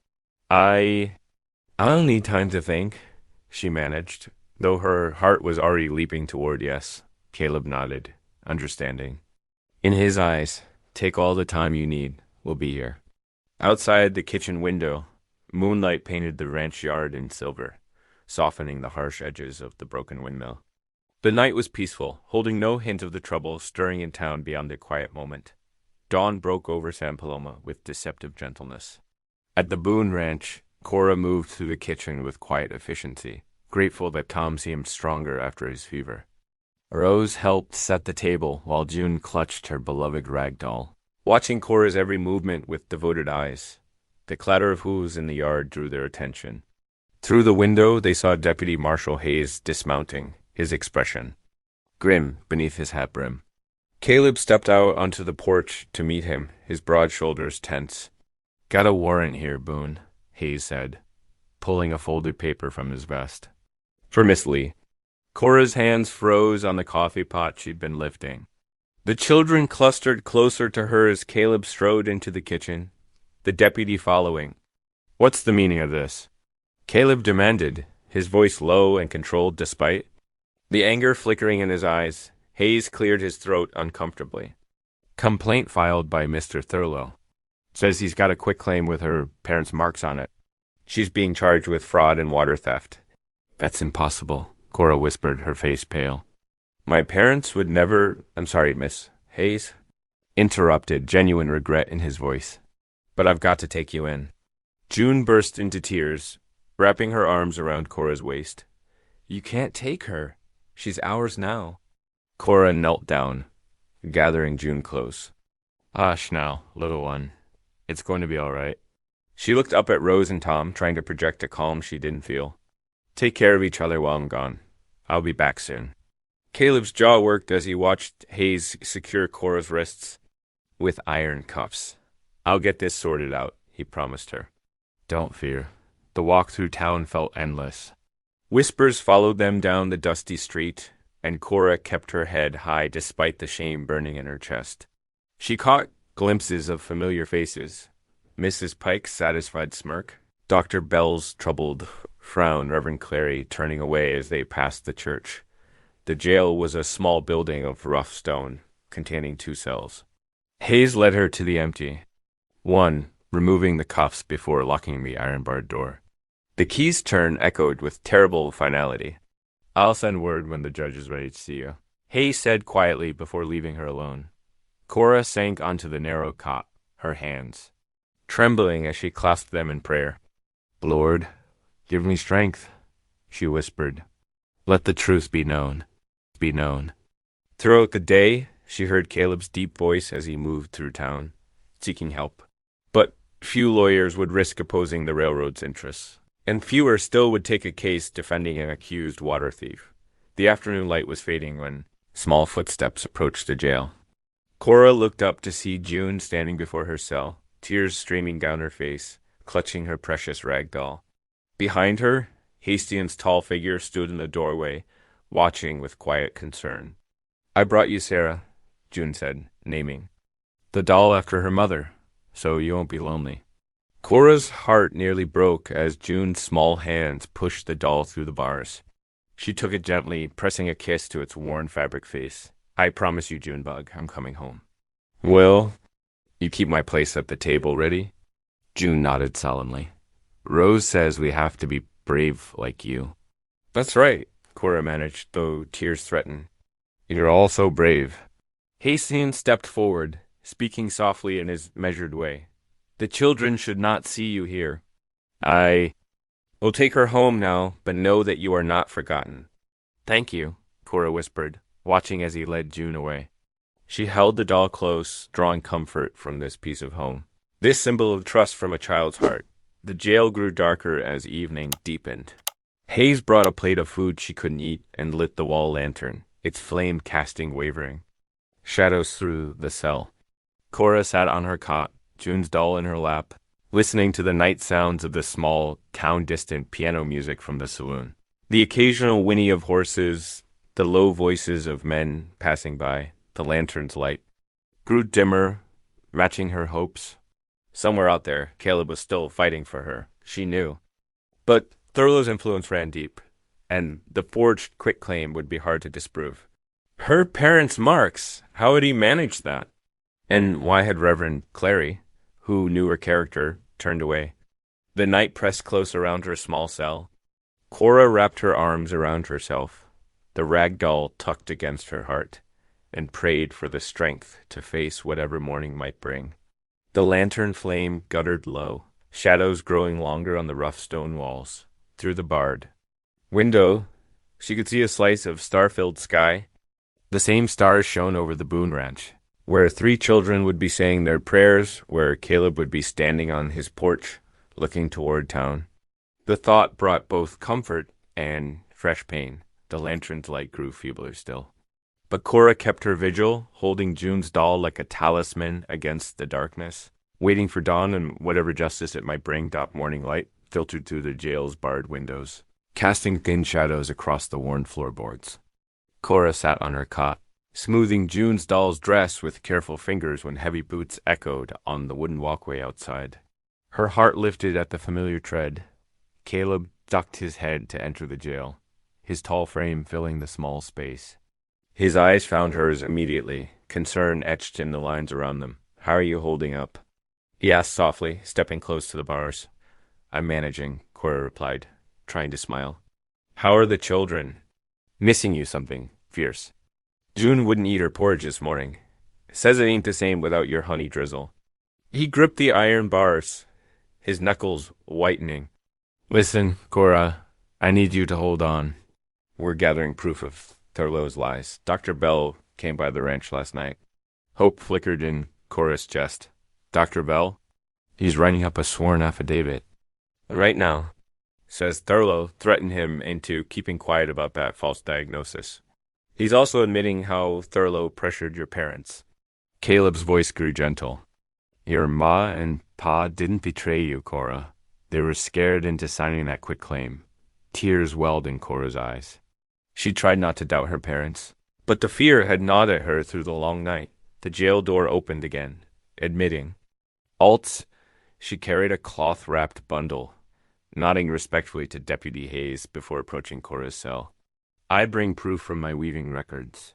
I'll need time to think, she managed, though her heart was already leaping toward yes. Caleb nodded, understanding. In his eyes, take all the time you need, we'll be here. Outside the kitchen window, moonlight painted the ranch yard in silver, softening the harsh edges of the broken windmill. The night was peaceful, holding no hint of the trouble stirring in town beyond a quiet moment. Dawn broke over San Paloma with deceptive gentleness. At the Boone Ranch, Cora moved through the kitchen with quiet efficiency, grateful that Tom seemed stronger after his fever. Rose helped set the table while June clutched her beloved rag doll, watching Cora's every movement with devoted eyes. The clatter of hooves in the yard drew their attention. Through the window, they saw Deputy Marshal Hayes dismounting, his expression grim beneath his hat brim. Caleb stepped out onto the porch to meet him, his broad shoulders tense. Got a warrant here, Boone, Hayes said, pulling a folded paper from his vest. For Miss Lee. Cora's hands froze on the coffee pot she'd been lifting. The children clustered closer to her as Caleb strode into the kitchen, the deputy following. What's the meaning of this? Caleb demanded, his voice low and controlled despite the anger flickering in his eyes. Hayes cleared his throat uncomfortably. Complaint filed by Mr. Thurlow. Says he's got a quitclaim with her parents' marks on it. She's being charged with fraud and water theft. That's impossible, Cora whispered, her face pale. My parents would never... I'm sorry, Miss Hayes. interrupted, genuine regret in his voice. But I've got to take you in. June burst into tears, wrapping her arms around Cora's waist. You can't take her. She's ours now. Cora knelt down, gathering June close. Hush now, little one. It's going to be all right. She looked up at Rose and Tom, trying to project a calm she didn't feel. Take care of each other while I'm gone. I'll be back soon. Caleb's jaw worked as he watched Hayes secure Cora's wrists with iron cuffs. I'll get this sorted out, he promised her. Don't fear. The walk through town felt endless. Whispers followed them down the dusty street, and Cora kept her head high despite the shame burning in her chest. She caught glimpses of familiar faces. Mrs. Pike's satisfied smirk, Dr. Bell's troubled frown, Reverend Clary turning away as they passed the church. The jail was a small building of rough stone, containing 2 cells. Hayes led her to the empty one, removing the cuffs before locking the iron-barred door. The key's turn echoed with terrible finality. I'll send word when the judge is ready to see you, Hayes said quietly before leaving her alone. Cora sank onto the narrow cot, her hands trembling as she clasped them in prayer. Lord, give me strength, she whispered. Let the truth be known. Throughout the day, she heard Caleb's deep voice as he moved through town, seeking help. But few lawyers would risk opposing the railroad's interests, and fewer still would take a case defending an accused water thief. The afternoon light was fading when small footsteps approached the jail. Cora looked up to see June standing before her cell, tears streaming down her face, clutching her precious rag doll. Behind her, Hastings' tall figure stood in the doorway, watching with quiet concern. I brought you Sarah, June said, naming the doll after her mother, so you won't be lonely. Cora's heart nearly broke as June's small hands pushed the doll through the bars. She took it gently, pressing a kiss to its worn fabric face. I promise you, Junebug, I'm coming home. Will you keep my place at the table ready? June nodded solemnly. Rose says we have to be brave like you. That's right, Cora managed, though tears threatened. You're all so brave. Hastings stepped forward, speaking softly in his measured way. The children should not see you here. I will take her home now, but know that you are not forgotten. Thank you, Cora whispered, watching as he led June away. She held the doll close, drawing comfort from this piece of home. This symbol of trust from a child's heart. The jail grew darker as evening deepened. Hayes brought a plate of food she couldn't eat and lit the wall lantern, its flame casting wavering shadows through the cell. Cora sat on her cot, June's doll in her lap, listening to the night sounds of the small, town-distant piano music from the saloon. The occasional whinny of horses, the low voices of men passing by, the lantern's light grew dimmer, matching her hopes. Somewhere out there, Caleb was still fighting for her, she knew. But Thurlow's influence ran deep, and the forged quitclaim would be hard to disprove. Her parents' marks, how had he managed that? And why had Reverend Clary, who knew her character, turned away? The night pressed close around her small cell. Cora wrapped her arms around herself, the rag doll tucked against her heart, and prayed for the strength to face whatever morning might bring. The lantern flame guttered low, shadows growing longer on the rough stone walls. Through the barred window, she could see a slice of star-filled sky. The same stars shone over the Boone Ranch, where 3 children would be saying their prayers, where Caleb would be standing on his porch, looking toward town. The thought brought both comfort and fresh pain. The lantern's light grew feebler still. But Cora kept her vigil, holding June's doll like a talisman against the darkness, waiting for dawn and whatever justice it might bring. Morning light filtered through the jail's barred windows, casting thin shadows across the worn floorboards. Cora sat on her cot, smoothing June's doll's dress with careful fingers when heavy boots echoed on the wooden walkway outside. Her heart lifted at the familiar tread. Caleb ducked his head to enter the jail, his tall frame filling the small space. His eyes found hers immediately, concern etched in the lines around them. How are you holding up? He asked softly, stepping close to the bars. I'm managing, Cora replied, trying to smile. How are the children? Missing you something fierce. June wouldn't eat her porridge this morning. Says it ain't the same without your honey drizzle. He gripped the iron bars, his knuckles whitening. Listen, Cora, I need you to hold on. We're gathering proof of Thurlow's lies. Dr. Bell came by the ranch last night. Hope flickered in Cora's chest. Dr. Bell? He's writing up a sworn affidavit. Right now, says Thurlow threatened him into keeping quiet about that false diagnosis. He's also admitting how Thurlow pressured your parents. Caleb's voice grew gentle. Your ma and pa didn't betray you, Cora. They were scared into signing that quitclaim. Tears welled in Cora's eyes. She tried not to doubt her parents, but the fear had gnawed at her through the long night. The jail door opened again, admitting. Alt, she carried a cloth-wrapped bundle, nodding respectfully to Deputy Hayes before approaching Cora's cell. I bring proof from my weaving records,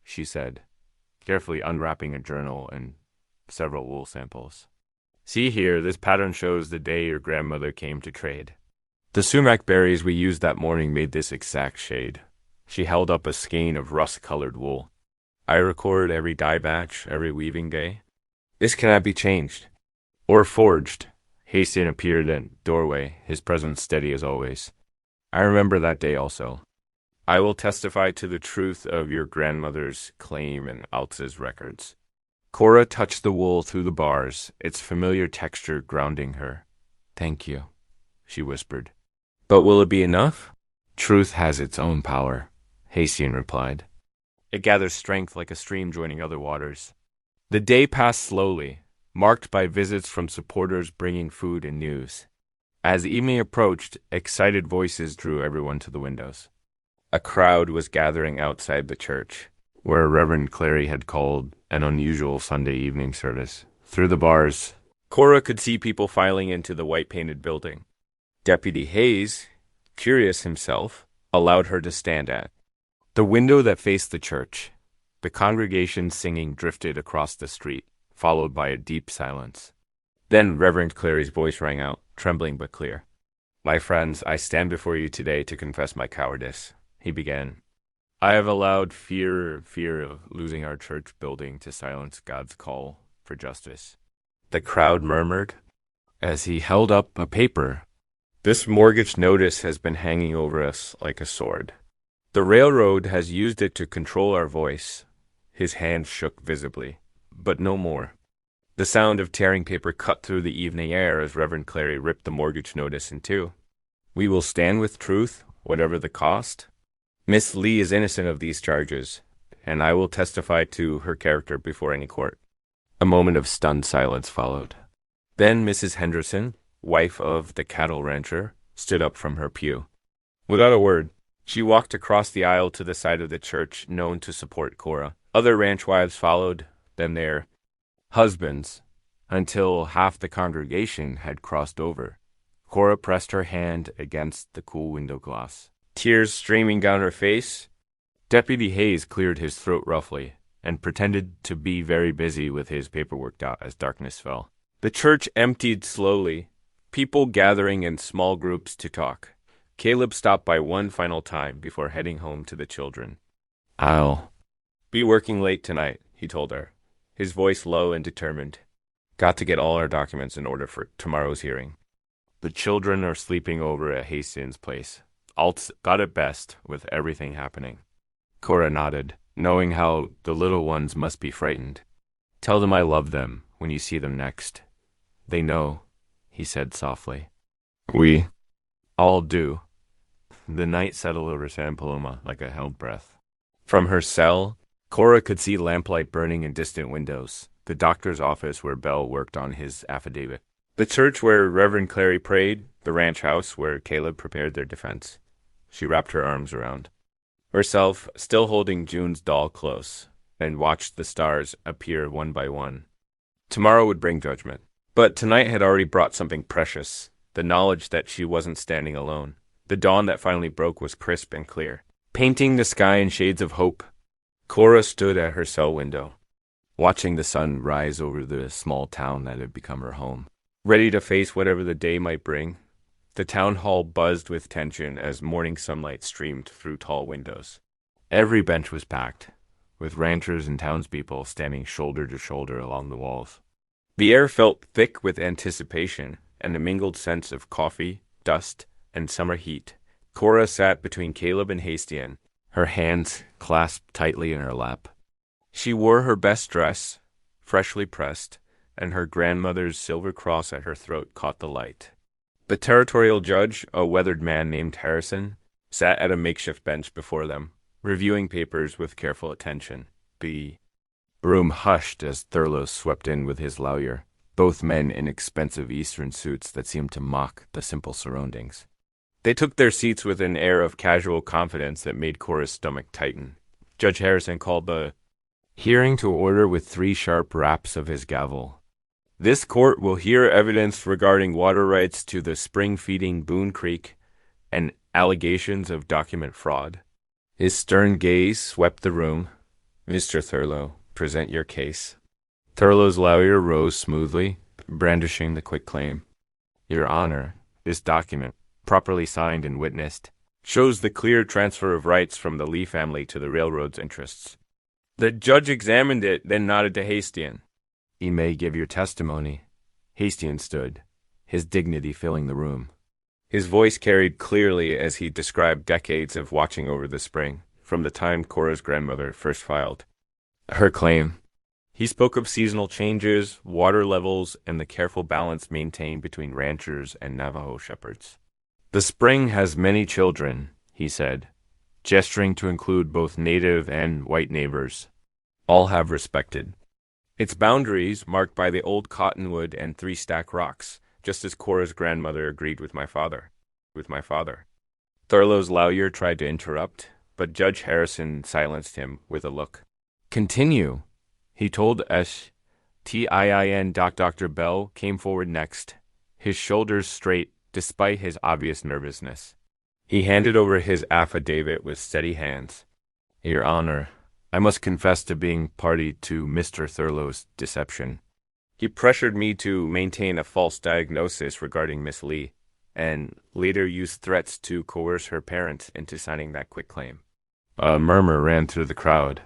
she said, carefully unwrapping a journal and several wool samples. See here, this pattern shows the day your grandmother came to trade. The sumac berries we used that morning made this exact shade. She held up a skein of rust-colored wool. I record every dye batch, every weaving day. This cannot be changed. Or forged. Hastings appeared at the doorway, his presence steady as always. I remember that day also. I will testify to the truth of your grandmother's claim and Altz's records. Cora touched the wool through the bars, its familiar texture grounding her. Thank you, she whispered. But will it be enough? Truth has its own power, Hastings replied. It gathers strength like a stream joining other waters. The day passed slowly, marked by visits from supporters bringing food and news. As evening approached, excited voices drew everyone to the windows. A crowd was gathering outside the church, where Reverend Clary had called an unusual Sunday evening service. Through the bars, Cora could see people filing into the white-painted building. Deputy Hayes, curious himself, allowed her to stand at the window that faced the church. The congregation's singing drifted across the street, followed by a deep silence. Then Reverend Clary's voice rang out, trembling but clear. My friends, I stand before you today to confess my cowardice, he began. I have allowed fear of losing our church building to silence God's call for justice. The crowd murmured as he held up a paper. This mortgage notice has been hanging over us like a sword. The railroad has used it to control our voice. His hand shook visibly, but no more. The sound of tearing paper cut through the evening air as Reverend Clary ripped the mortgage notice in two. We will stand with truth, whatever the cost. Miss Lee is innocent of these charges, and I will testify to her character before any court. A moment of stunned silence followed. Then Mrs. Henderson, wife of the cattle rancher, stood up from her pew. Without a word, she walked across the aisle to the side of the church known to support Cora. Other ranch wives followed, then their husbands, until half the congregation had crossed over. Cora pressed her hand against the cool window glass. Tears streaming down her face, Deputy Hayes cleared his throat roughly and pretended to be very busy with his paperwork as darkness fell. The church emptied slowly, people gathering in small groups to talk. Caleb stopped by one final time before heading home to the children. I'll be working late tonight, he told her, his voice low and determined. Got to get all our documents in order for tomorrow's hearing. The children are sleeping over at Hastings' place. Alt got it best with everything happening. Cora nodded, knowing how the little ones must be frightened. Tell them I love them when you see them next. They know, he said softly. We all do. The night settled over San Paloma like a held breath. From her cell, Cora could see lamplight burning in distant windows, the doctor's office where Bell worked on his affidavit, the church where Reverend Clary prayed, the ranch house where Caleb prepared their defense. She wrapped her arms around herself, still holding June's doll close, and watched the stars appear one by one. Tomorrow would bring judgment, but tonight had already brought something precious, the knowledge that she wasn't standing alone. The dawn that finally broke was crisp and clear, painting the sky in shades of hope. Cora stood at her cell window, watching the sun rise over the small town that had become her home, ready to face whatever the day might bring. The town hall buzzed with tension as morning sunlight streamed through tall windows. Every bench was packed. with ranchers and townspeople standing shoulder to shoulder along the walls. The air felt thick with anticipation and a mingled sense of coffee, dust, and summer heat. Cora sat between Caleb and Hastian, her hands clasped tightly in her lap. She wore her best dress, freshly pressed, and her grandmother's silver cross at her throat caught the light. The territorial judge, a weathered man named Harrison, sat at a makeshift bench before them, reviewing papers with careful attention. The room hushed as Thurlow swept in with his lawyer, both men in expensive Eastern suits that seemed to mock the simple surroundings. They took their seats with an air of casual confidence that made Cora's stomach tighten. Judge Harrison called the hearing to order with 3 sharp raps of his gavel. This court will hear evidence regarding water rights to the spring-feeding Boone Creek and allegations of document fraud. His stern gaze swept the room. Mr. Thurlow, present your case. Thurlow's lawyer rose smoothly, brandishing the quitclaim. Your Honor, this document, properly signed and witnessed, shows the clear transfer of rights from the Lee family to the railroad's interests. The judge examined it, then nodded to Hastian. You may give your testimony. Hastian stood, his dignity filling the room. His voice carried clearly as he described decades of watching over the spring, from the time Cora's grandmother first filed her claim. He spoke of seasonal changes, water levels, and the careful balance maintained between ranchers and Navajo shepherds. The spring has many children, he said, gesturing to include both native and white neighbors. All have respected its boundaries, marked by the old cottonwood and 3-stack rocks, just as Cora's grandmother agreed with my father. Thurlow's lawyer tried to interrupt, but Judge Harrison silenced him with a look. Continue, he told Tin. Dr. Bell came forward next, his shoulders straight despite his obvious nervousness. He handed over his affidavit with steady hands. Your Honor, I must confess to being party to Mr. Thurlow's deception. He pressured me to maintain a false diagnosis regarding Miss Lee, and later used threats to coerce her parents into signing that quitclaim. A murmur ran through the crowd.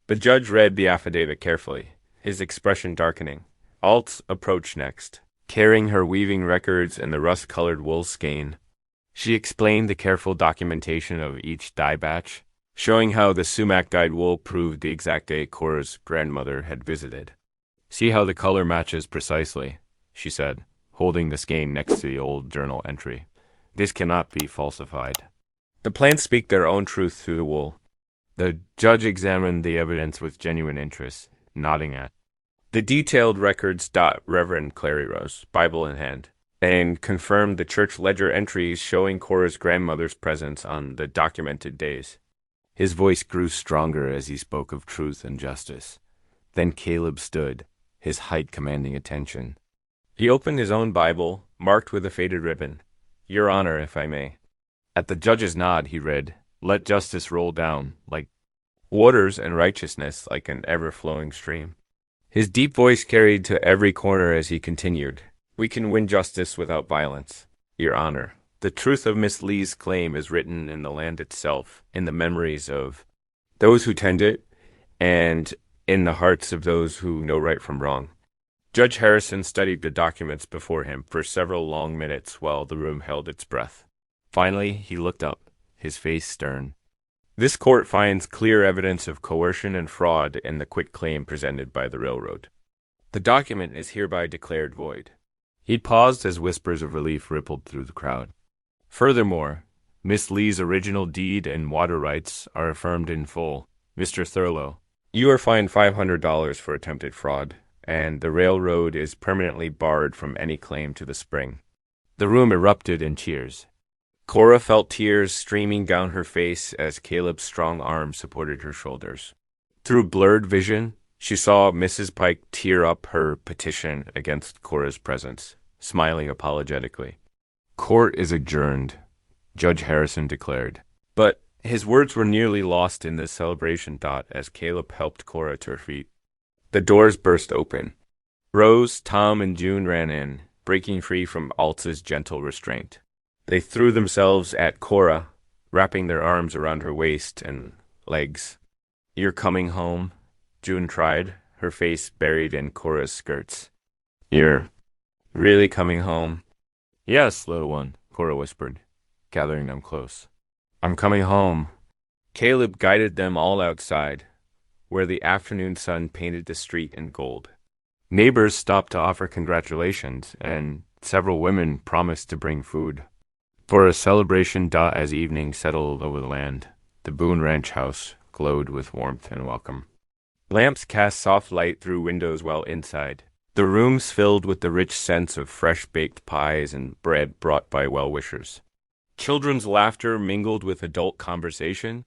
The judge read the affidavit carefully, his expression darkening. Alt approached next, carrying her weaving records and the rust-colored wool skein. She explained the careful documentation of each dye batch, showing how the sumac-dyed wool proved the exact day Cora's grandmother had visited. See how the color matches precisely, she said, holding the skein next to the old journal entry. This cannot be falsified. The plants speak their own truth through the wool. The judge examined the evidence with genuine interest, nodding at the detailed records. Reverend Clary rose, Bible in hand, and confirmed the church ledger entries showing Cora's grandmother's presence on the documented days. His voice grew stronger as he spoke of truth and justice. Then Caleb stood, his height commanding attention. He opened his own Bible, marked with a faded ribbon. Your Honor, if I may. At the judge's nod, he read, Let justice roll down, like waters, and righteousness like an ever-flowing stream. His deep voice carried to every corner as he continued. We can win justice without violence, Your Honor. The truth of Miss Lee's claim is written in the land itself, in the memories of those who tend it, and in the hearts of those who know right from wrong. Judge Harrison studied the documents before him for several long minutes while the room held its breath. Finally, he looked up, his face stern. This court finds clear evidence of coercion and fraud in the quitclaim presented by the railroad. The document is hereby declared void. He paused as whispers of relief rippled through the crowd. Furthermore, Miss Lee's original deed and water rights are affirmed in full. Mr. Thurlow, you are fined $500 for attempted fraud, and the railroad is permanently barred from any claim to the spring. The room erupted in cheers. Cora felt tears streaming down her face as Caleb's strong arm supported her shoulders. Through blurred vision, she saw Mrs. Pike tear up her petition against Cora's presence, smiling apologetically. Court is adjourned, Judge Harrison declared. But his words were nearly lost in the celebration as Caleb helped Cora to her feet. The doors burst open. Rose, Tom, and June ran in, breaking free from Alt's gentle restraint. They threw themselves at Cora, wrapping their arms around her waist and legs. You're coming home, June tried, her face buried in Cora's skirts. You're really coming home? Yes, little one, Cora whispered, gathering them close. I'm coming home. Caleb guided them all outside, where the afternoon sun painted the street in gold. Neighbors stopped to offer congratulations, and several women promised to bring food. For a celebration as evening settled over the land, the Boone Ranch house glowed with warmth and welcome. Lamps cast soft light through windows well inside, the rooms filled with the rich scents of fresh-baked pies and bread brought by well-wishers. Children's laughter mingled with adult conversation,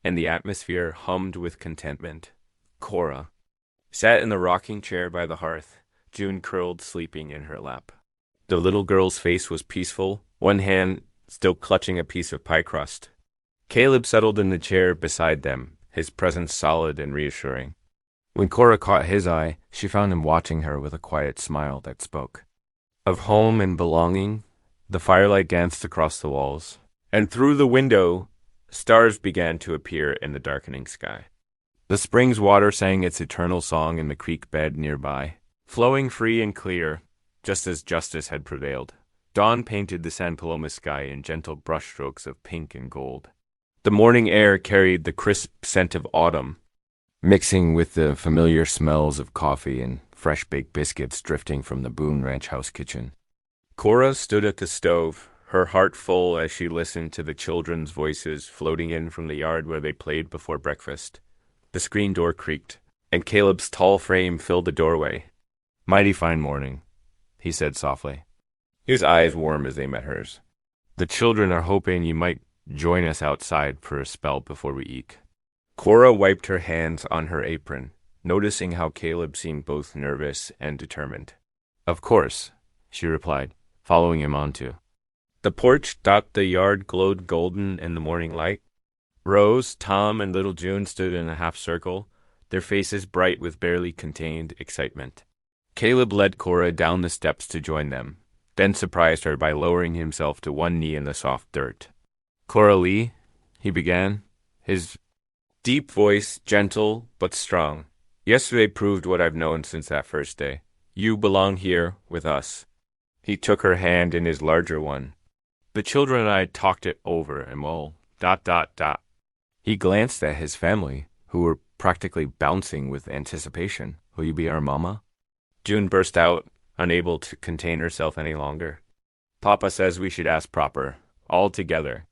and the atmosphere hummed with contentment. Cora sat in the rocking chair by the hearth, June curled sleeping in her lap. The little girl's face was peaceful, one hand still clutching a piece of pie crust. Caleb settled in the chair beside them, his presence solid and reassuring. When Cora caught his eye, she found him watching her with a quiet smile that spoke. Of home and belonging, the firelight danced across the walls, and through the window, stars began to appear in the darkening sky. The spring's water sang its eternal song in the creek bed nearby, flowing free and clear, just as justice had prevailed. Dawn painted the San Paloma sky in gentle brushstrokes of pink and gold. The morning air carried the crisp scent of autumn, mixing with the familiar smells of coffee and fresh-baked biscuits drifting from the Boone Ranch house kitchen. Cora stood at the stove, her heart full as she listened to the children's voices floating in from the yard where they played before breakfast. The screen door creaked, and Caleb's tall frame filled the doorway. "Mighty fine morning," he said softly, his eyes warm as they met hers. "The children are hoping you might join us outside for a spell before we eat." Cora wiped her hands on her apron, noticing how Caleb seemed both nervous and determined. "Of course," she replied, following him onto. The porch dot the yard glowed golden in the morning light. Rose, Tom, and little June stood in a half circle, their faces bright with barely contained excitement. Caleb led Cora down the steps to join them, then surprised her by lowering himself to one knee in the soft dirt. "Cora Lee," he began, his deep voice gentle but strong. "Yesterday proved what I've known since that first day. You belong here with us." He took her hand in his larger one. "The children and I talked it over, and well, ... He glanced at his family, who were practically bouncing with anticipation. "Will you be our mama?" June burst out, unable to contain herself any longer. "Papa says we should ask proper, all together."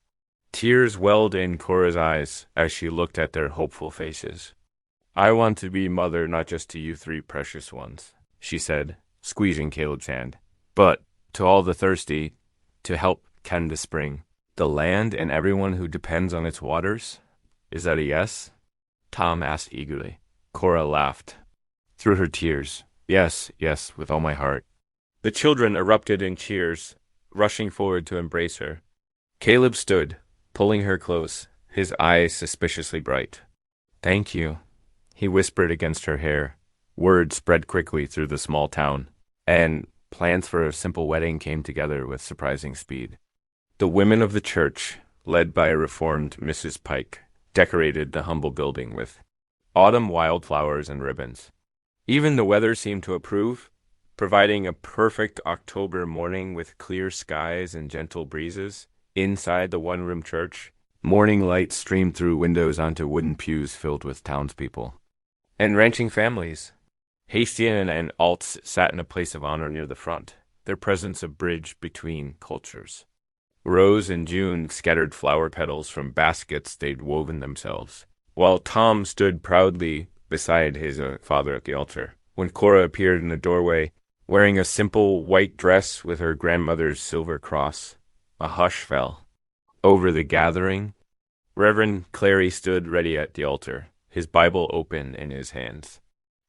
Tears welled in Cora's eyes as she looked at their hopeful faces. "I want to be mother not just to you three precious ones," she said, squeezing Caleb's hand, "but to all the thirsty, to help tend the spring, the land and everyone who depends on its waters. Is that a yes?" Tom asked eagerly. Cora laughed through her tears. "Yes, yes, with all my heart." The children erupted in cheers, rushing forward to embrace her. Caleb stood, pulling her close, his eyes suspiciously bright. "Thank you," he whispered against her hair. Word spread quickly through the small town, and plans for a simple wedding came together with surprising speed. The women of the church, led by a reformed Mrs. Pike, decorated the humble building with autumn wildflowers and ribbons. Even the weather seemed to approve, providing a perfect October morning with clear skies and gentle breezes. Inside the one-room church, morning light streamed through windows onto wooden pews filled with townspeople and ranching families. Hastian and Altz sat in a place of honor near the front, their presence a bridge between cultures. Rose and June scattered flower petals from baskets they'd woven themselves, while Tom stood proudly beside his father at the altar. When Cora appeared in the doorway, wearing a simple white dress with her grandmother's silver cross, a hush fell over the gathering. Reverend Clary stood ready at the altar, his Bible open in his hands.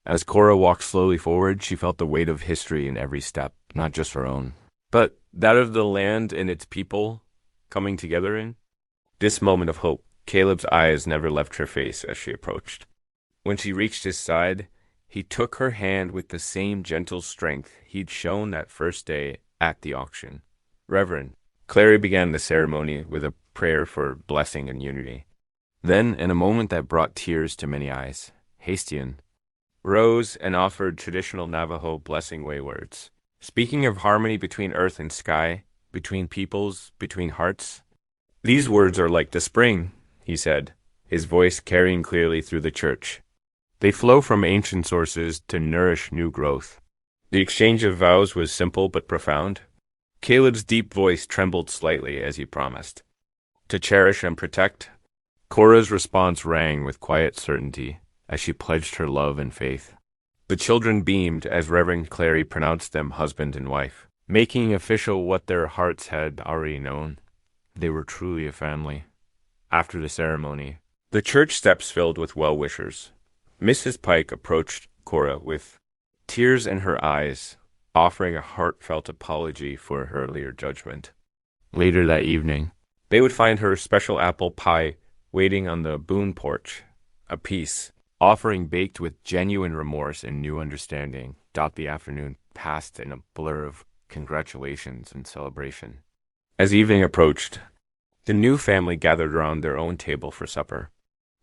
As Cora walked slowly forward, she felt the weight of history in every step, not just her own, but that of the land and its people coming together in. This moment of hope, Caleb's eyes never left her face as she approached. When she reached his side, he took her hand with the same gentle strength he'd shown that first day at the auction. "Reverend," Clary began the ceremony with a prayer for blessing and unity. Then, in a moment that brought tears to many eyes, Hastian rose and offered traditional Navajo blessing way words. Speaking of harmony between earth and sky, between peoples, between hearts. These words are like the spring, he said, his voice carrying clearly through the church. They flow from ancient sources to nourish new growth. The exchange of vows was simple but profound. Caleb's deep voice trembled slightly as he promised to cherish and protect. Cora's response rang with quiet certainty as she pledged her love and faith. The children beamed as Reverend Clary pronounced them husband and wife, making official what their hearts had already known. They were truly a family. After the ceremony, the church steps filled with well-wishers. Mrs. Pike approached Cora with tears in her eyes, offering a heartfelt apology for her earlier judgment. Later that evening, they would find her special apple pie waiting on the Boone porch, a piece, offering baked with genuine remorse and new understanding. The afternoon passed in a blur of congratulations and celebration. As evening approached, the new family gathered around their own table for supper.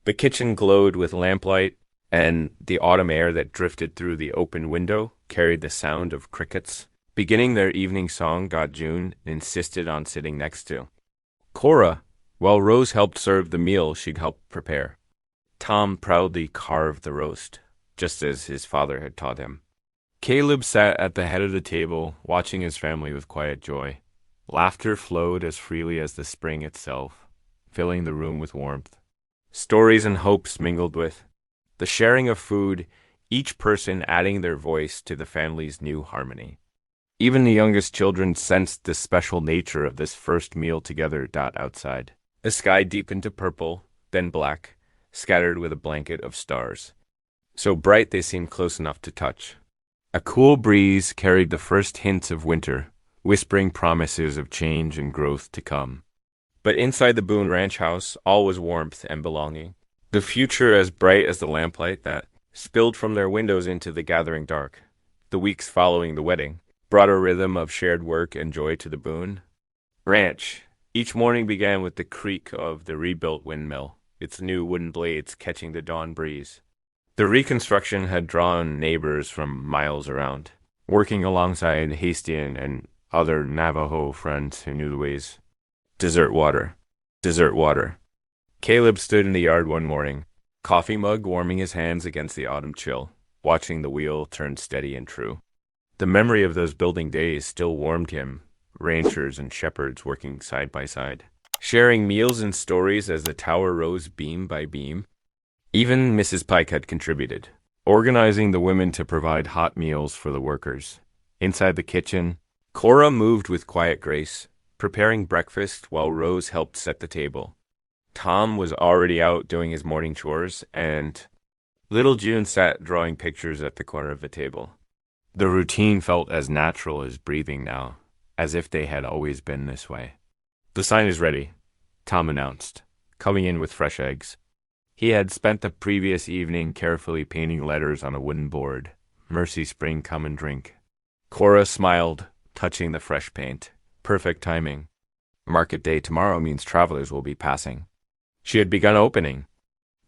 The kitchen glowed with lamplight, and the autumn air that drifted through the open window carried the sound of crickets. Beginning their evening song, June insisted on sitting next to Cora, while Rose helped serve the meal she'd helped prepare. Tom proudly carved the roast, just as his father had taught him. Caleb sat at the head of the table, watching his family with quiet joy. Laughter flowed as freely as the spring itself, filling the room with warmth. Stories and hopes mingled with the sharing of food, each person adding their voice to the family's new harmony. Even the youngest children sensed the special nature of this first meal together. Outside, the sky deepened to purple, then black, scattered with a blanket of stars. So bright they seemed close enough to touch. A cool breeze carried the first hints of winter, whispering promises of change and growth to come. But inside the Boone ranch house, all was warmth and belonging. The future as bright as the lamplight that spilled from their windows into the gathering dark. The weeks following the wedding brought a rhythm of shared work and joy to the Boone ranch. Each morning began with the creak of the rebuilt windmill, its new wooden blades catching the dawn breeze. The reconstruction had drawn neighbors from miles around, working alongside Hastian and other Navajo friends who knew the ways. Dessert water. Dessert water. Caleb stood in the yard one morning, coffee mug warming his hands against the autumn chill, watching the wheel turn steady and true. The memory of those building days still warmed him, ranchers and shepherds working side by side, sharing meals and stories as the tower rose beam by beam. Even Mrs. Pike had contributed, organizing the women to provide hot meals for the workers. Inside the kitchen, Cora moved with quiet grace, preparing breakfast while Rose helped set the table. Tom was already out doing his morning chores, and little June sat drawing pictures at the corner of the table. The routine felt as natural as breathing now, as if they had always been this way. "The sign is ready," Tom announced, coming in with fresh eggs. He had spent the previous evening carefully painting letters on a wooden board. "Mercy Spring, come and drink." Cora smiled, touching the fresh paint. Perfect timing. Market day tomorrow means travelers will be passing. She had begun opening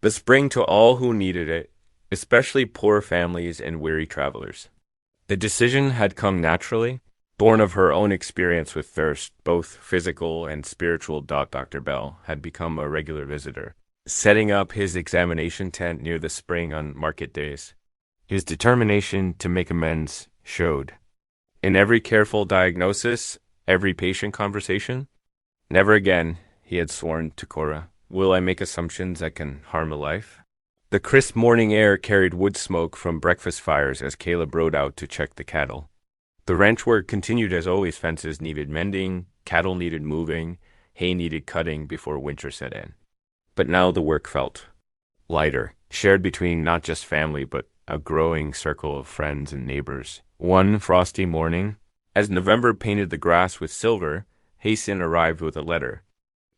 the spring to all who needed it, especially poor families and weary travelers. The decision had come naturally, born of her own experience with thirst, both physical and spiritual. Dr. Bell had become a regular visitor, setting up his examination tent near the spring on market days. His determination to make amends showed. In every careful diagnosis, every patient conversation, "Never again," he had sworn to Cora, "will I make assumptions that can harm a life." The crisp morning air carried wood smoke from breakfast fires as Caleb rode out to check the cattle. The ranch work continued as always. Fences needed mending, cattle needed moving, hay needed cutting before winter set in. But now the work felt lighter, shared between not just family but a growing circle of friends and neighbors. One frosty morning, as November painted the grass with silver, Hasten arrived with a letter.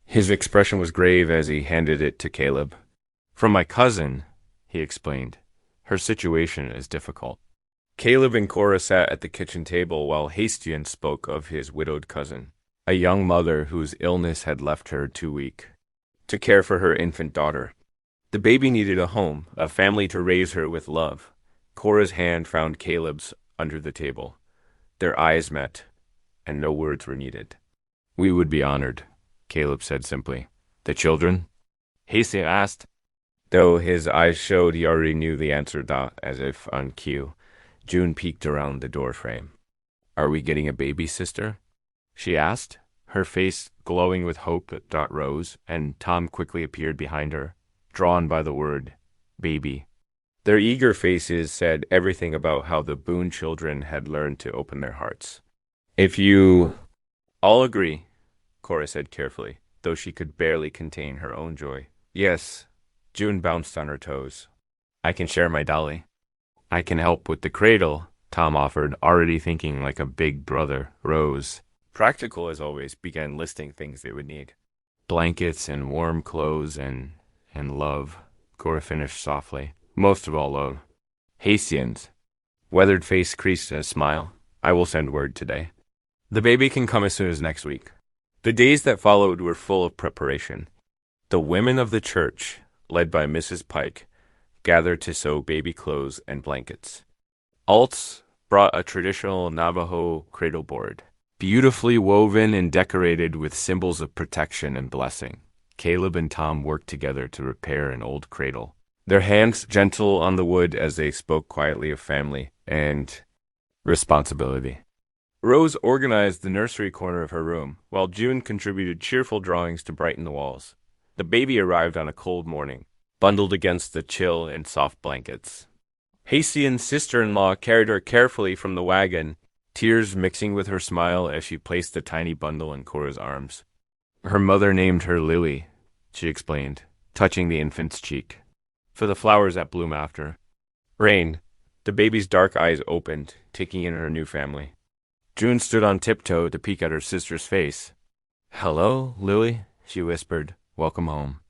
His expression was grave as he handed it to Caleb. "From my cousin," he explained. "Her situation is difficult." Caleb and Cora sat at the kitchen table while Hastian spoke of his widowed cousin, a young mother whose illness had left her too weak. to care for her infant daughter. The baby needed a home, a family to raise her with love. Cora's hand found Caleb's under the table. Their eyes met, and no words were needed. "We would be honored," Caleb said simply. "The children?" Hasty asked, though his eyes showed he already knew the answer. As if on cue, June peeked around the doorframe. "Are we getting a baby, sister?" she asked, her face glowing with hope. Rose, and Tom quickly appeared behind her, drawn by the word baby. Their eager faces said everything about how the Boone children had learned to open their hearts. "If you all agree," Cora said carefully, though she could barely contain her own joy. "Yes." June bounced on her toes. "I can share my dolly." "I can help with the cradle," Tom offered, already thinking like a big brother. Rose, practical as always, began listing things they would need. "Blankets and warm clothes and love," Cora finished softly. "Most of all, love." Hastian's weathered face creased a smile. "I will send word today. The baby can come as soon as next week." The days that followed were full of preparation. The women of the church, led by Mrs. Pike, gathered to sew baby clothes and blankets. Altz brought a traditional Navajo cradle board, beautifully woven and decorated with symbols of protection and blessing. Caleb and Tom worked together to repair an old cradle, their hands gentle on the wood as they spoke quietly of family and responsibility. Rose organized the nursery corner of her room, while June contributed cheerful drawings to brighten the walls. The baby arrived on a cold morning, bundled against the chill in soft blankets. Hastian's sister-in-law carried her carefully from the wagon, tears mixing with her smile as she placed the tiny bundle in Cora's arms. "Her mother named her Lily," she explained, touching the infant's cheek, "for the flowers that bloom after rain." The baby's dark eyes opened, taking in her new family. June stood on tiptoe to peek at her sister's face. "Hello, Lily," she whispered. "Welcome home."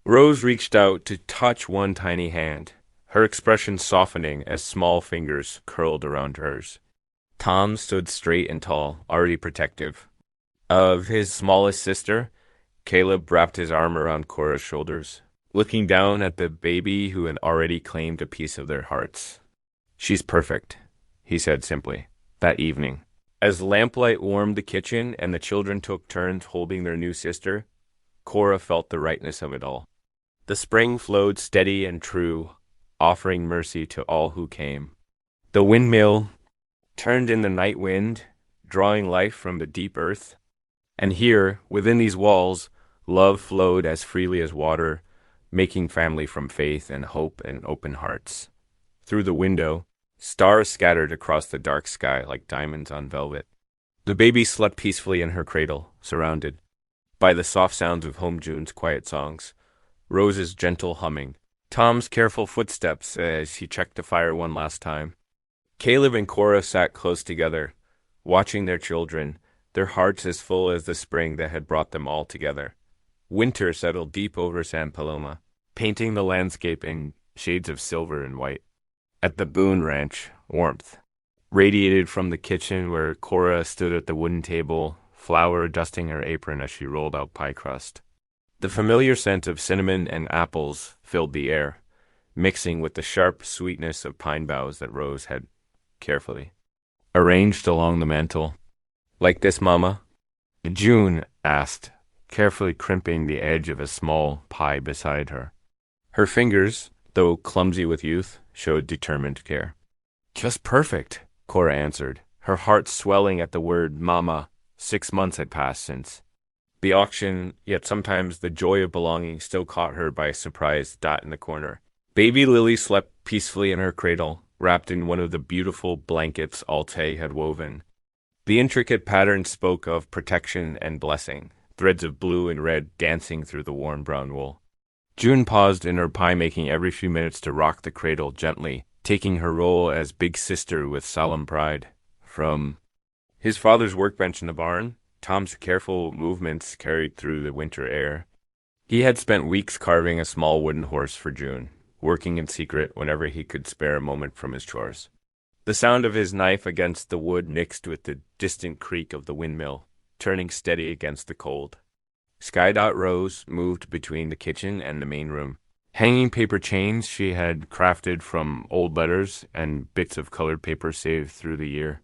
Rose reached out to touch one tiny hand, her expression softening as small fingers curled around hers. Tom stood straight and tall, already protective. Of his smallest sister, Caleb wrapped his arm around Cora's shoulders, looking down at the baby who had already claimed a piece of their hearts. "She's perfect," he said simply, that evening. As lamplight warmed the kitchen and the children took turns holding their new sister, Cora felt the rightness of it all. The spring flowed steady and true, offering mercy to all who came. The windmill turned in the night wind, drawing life from the deep earth. And here, within these walls, love flowed as freely as water, making family from faith and hope and open hearts. Through the window, stars scattered across the dark sky like diamonds on velvet. The baby slept peacefully in her cradle, surrounded by the soft sounds of home June's quiet songs, Rose's gentle humming, Tom's careful footsteps as he checked the fire one last time. Caleb and Cora sat close together, watching their children, their hearts as full as the spring that had brought them all together. Winter settled deep over San Paloma, painting the landscape in shades of silver and white. At the Boone Ranch, warmth radiated from the kitchen where Cora stood at the wooden table, flour dusting her apron as she rolled out pie crust. The familiar scent of cinnamon and apples filled the air, mixing with the sharp sweetness of pine boughs that Rose had carefully arranged along the mantel. "Like this, Mama?" June asked, carefully crimping the edge of a small pie beside her. Her fingers, though clumsy with youth, showed determined care. "Just perfect," Cora answered, her heart swelling at the word Mama. 6 months had passed since the auction, yet sometimes the joy of belonging still caught her by surprise. In the corner, baby Lily slept peacefully in her cradle, wrapped in one of the beautiful blankets Alte had woven. The intricate pattern spoke of protection and blessing, threads of blue and red dancing through the warm brown wool. June paused in her pie-making every few minutes to rock the cradle gently, taking her role as big sister with solemn pride. From his father's workbench in the barn, Tom's careful movements carried through the winter air. He had spent weeks carving a small wooden horse for June, working in secret whenever he could spare a moment from his chores. The sound of his knife against the wood mixed with the distant creak of the windmill, turning steady against the cold. Rose moved between the kitchen and the main room. Hanging paper chains she had crafted from old letters and bits of colored paper saved through the year.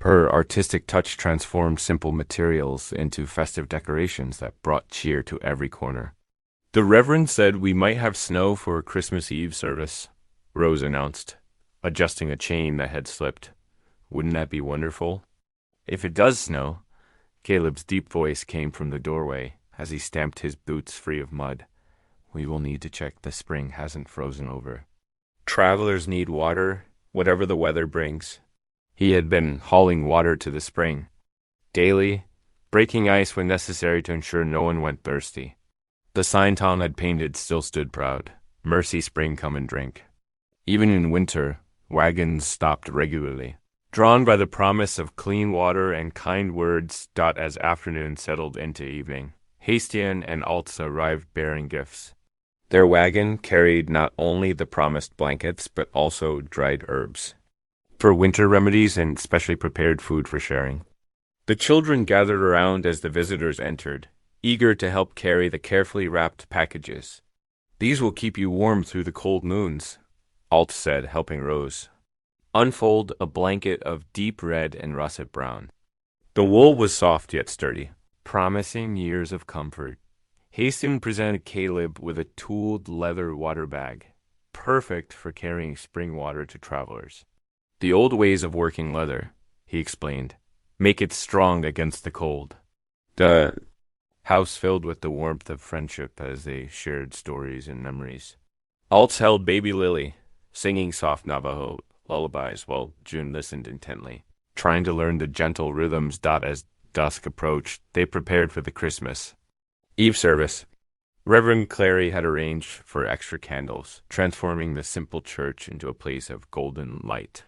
Her artistic touch transformed simple materials into festive decorations that brought cheer to every corner. The Reverend said we might have snow for Christmas Eve service, Rose announced, adjusting a chain that had slipped. Wouldn't that be wonderful? If it does snow, Caleb's deep voice came from the doorway as he stamped his boots free of mud. We will need to check the spring hasn't frozen over. Travelers need water, whatever the weather brings. He had been hauling water to the spring, daily, breaking ice when necessary to ensure no one went thirsty. The sign Tom had painted still stood proud. Mercy Spring, come and drink. Even in winter, wagons stopped regularly, drawn by the promise of clean water and kind words. As afternoon settled into evening, Hastian and Altz arrived bearing gifts. Their wagon carried not only the promised blankets, but also dried herbs for winter remedies and specially prepared food for sharing. The children gathered around as the visitors entered, eager to help carry the carefully wrapped packages. These will keep you warm through the cold moons, Alt said, helping Rose unfold a blanket of deep red and russet brown. The wool was soft yet sturdy, promising years of comfort. Hastings presented Caleb with a tooled leather water bag, perfect for carrying spring water to travelers. The old ways of working leather, he explained, make it strong against the cold. The house filled with the warmth of friendship as they shared stories and memories. Altz held baby Lily, singing soft Navajo lullabies while June listened intently, trying to learn the gentle rhythms. As dusk approached, they prepared for the Christmas Eve service. Reverend Clary had arranged for extra candles, transforming the simple church into a place of golden light.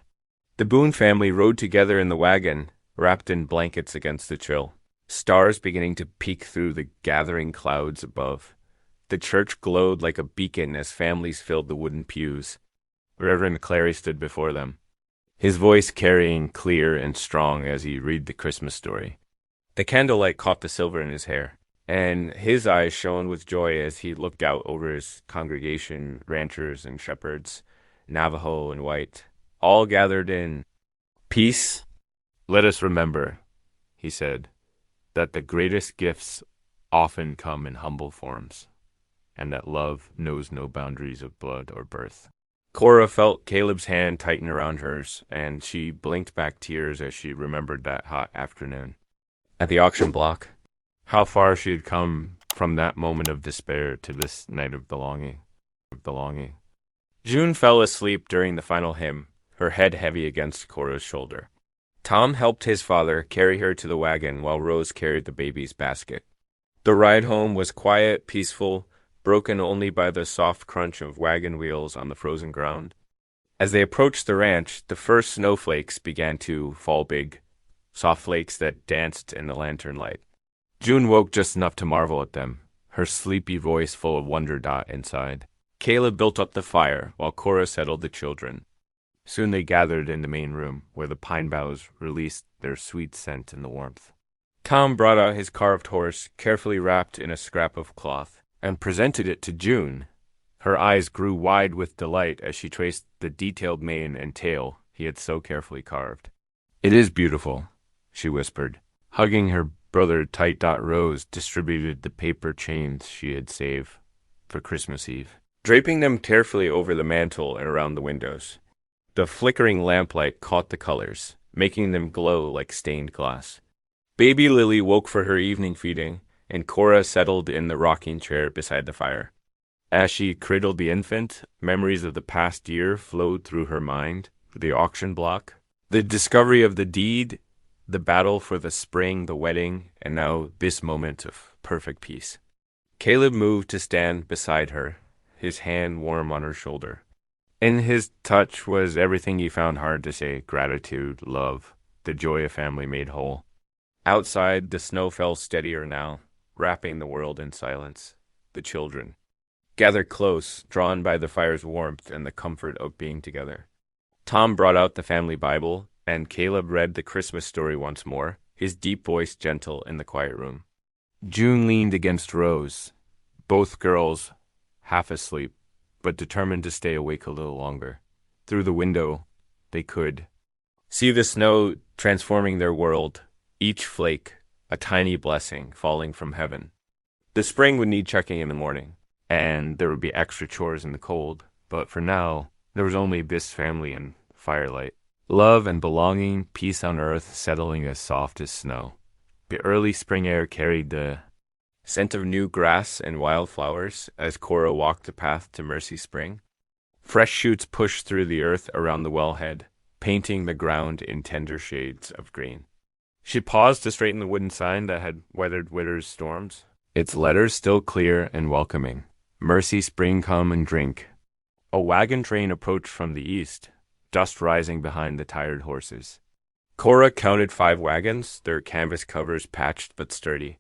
The Boone family rode together in the wagon, wrapped in blankets against the chill, stars beginning to peek through the gathering clouds above. The church glowed like a beacon as families filled the wooden pews. Reverend Clary stood before them, his voice carrying clear and strong as he read the Christmas story. The candlelight caught the silver in his hair, and his eyes shone with joy as he looked out over his congregation, ranchers and shepherds, Navajo and white, all gathered in peace. Let us remember, he said, that the greatest gifts often come in humble forms, and that love knows no boundaries of blood or birth. Cora felt Caleb's hand tighten around hers, and she blinked back tears as she remembered that hot afternoon at the auction block. How far she had come from that moment of despair to this night of belonging. June fell asleep during the final hymn, her head heavy against Cora's shoulder. Tom helped his father carry her to the wagon while Rose carried the baby's basket. The ride home was quiet, peaceful, broken only by the soft crunch of wagon wheels on the frozen ground. As they approached the ranch, the first snowflakes began to fall big, soft flakes that danced in the lantern light. June woke just enough to marvel at them, her sleepy voice full of wonder. Inside, Caleb built up the fire while Cora settled the children. Soon they gathered in the main room, where the pine boughs released their sweet scent in the warmth. Tom brought out his carved horse, carefully wrapped in a scrap of cloth, and presented it to June. Her eyes grew wide with delight as she traced the detailed mane and tail he had so carefully carved. It is beautiful, she whispered, hugging her brother tight. Rose distributed the paper chains she had saved for Christmas Eve, draping them carefully over the mantel and around the windows. The flickering lamplight caught the colors, making them glow like stained glass. Baby Lily woke for her evening feeding, and Cora settled in the rocking chair beside the fire. As she cradled the infant, memories of the past year flowed through her mind, the auction block, the discovery of the deed, the battle for the spring, the wedding, and now this moment of perfect peace. Caleb moved to stand beside her, his hand warm on her shoulder. In his touch was everything he found hard to say: gratitude, love, the joy a family made whole. Outside, the snow fell steadier now, wrapping the world in silence. The children gathered close, drawn by the fire's warmth and the comfort of being together. Tom brought out the family Bible, and Caleb read the Christmas story once more, his deep voice gentle in the quiet room. June leaned against Rose, both girls half asleep, but determined to stay awake a little longer. Through the window, they could see the snow transforming their world, each flake a tiny blessing falling from heaven. The spring would need checking in the morning, and there would be extra chores in the cold, but for now, there was only this family and firelight. Love and belonging, peace on earth, settling as soft as snow. The early spring air carried the scent of new grass and wildflowers as Cora walked the path to Mercy Spring. Fresh shoots pushed through the earth around the wellhead, painting the ground in tender shades of green. She paused to straighten the wooden sign that had weathered winter's storms, its letters still clear and welcoming. Mercy Spring, come and drink. A wagon train approached from the east, dust rising behind the tired horses. Cora counted 5 wagons, their canvas covers patched but sturdy.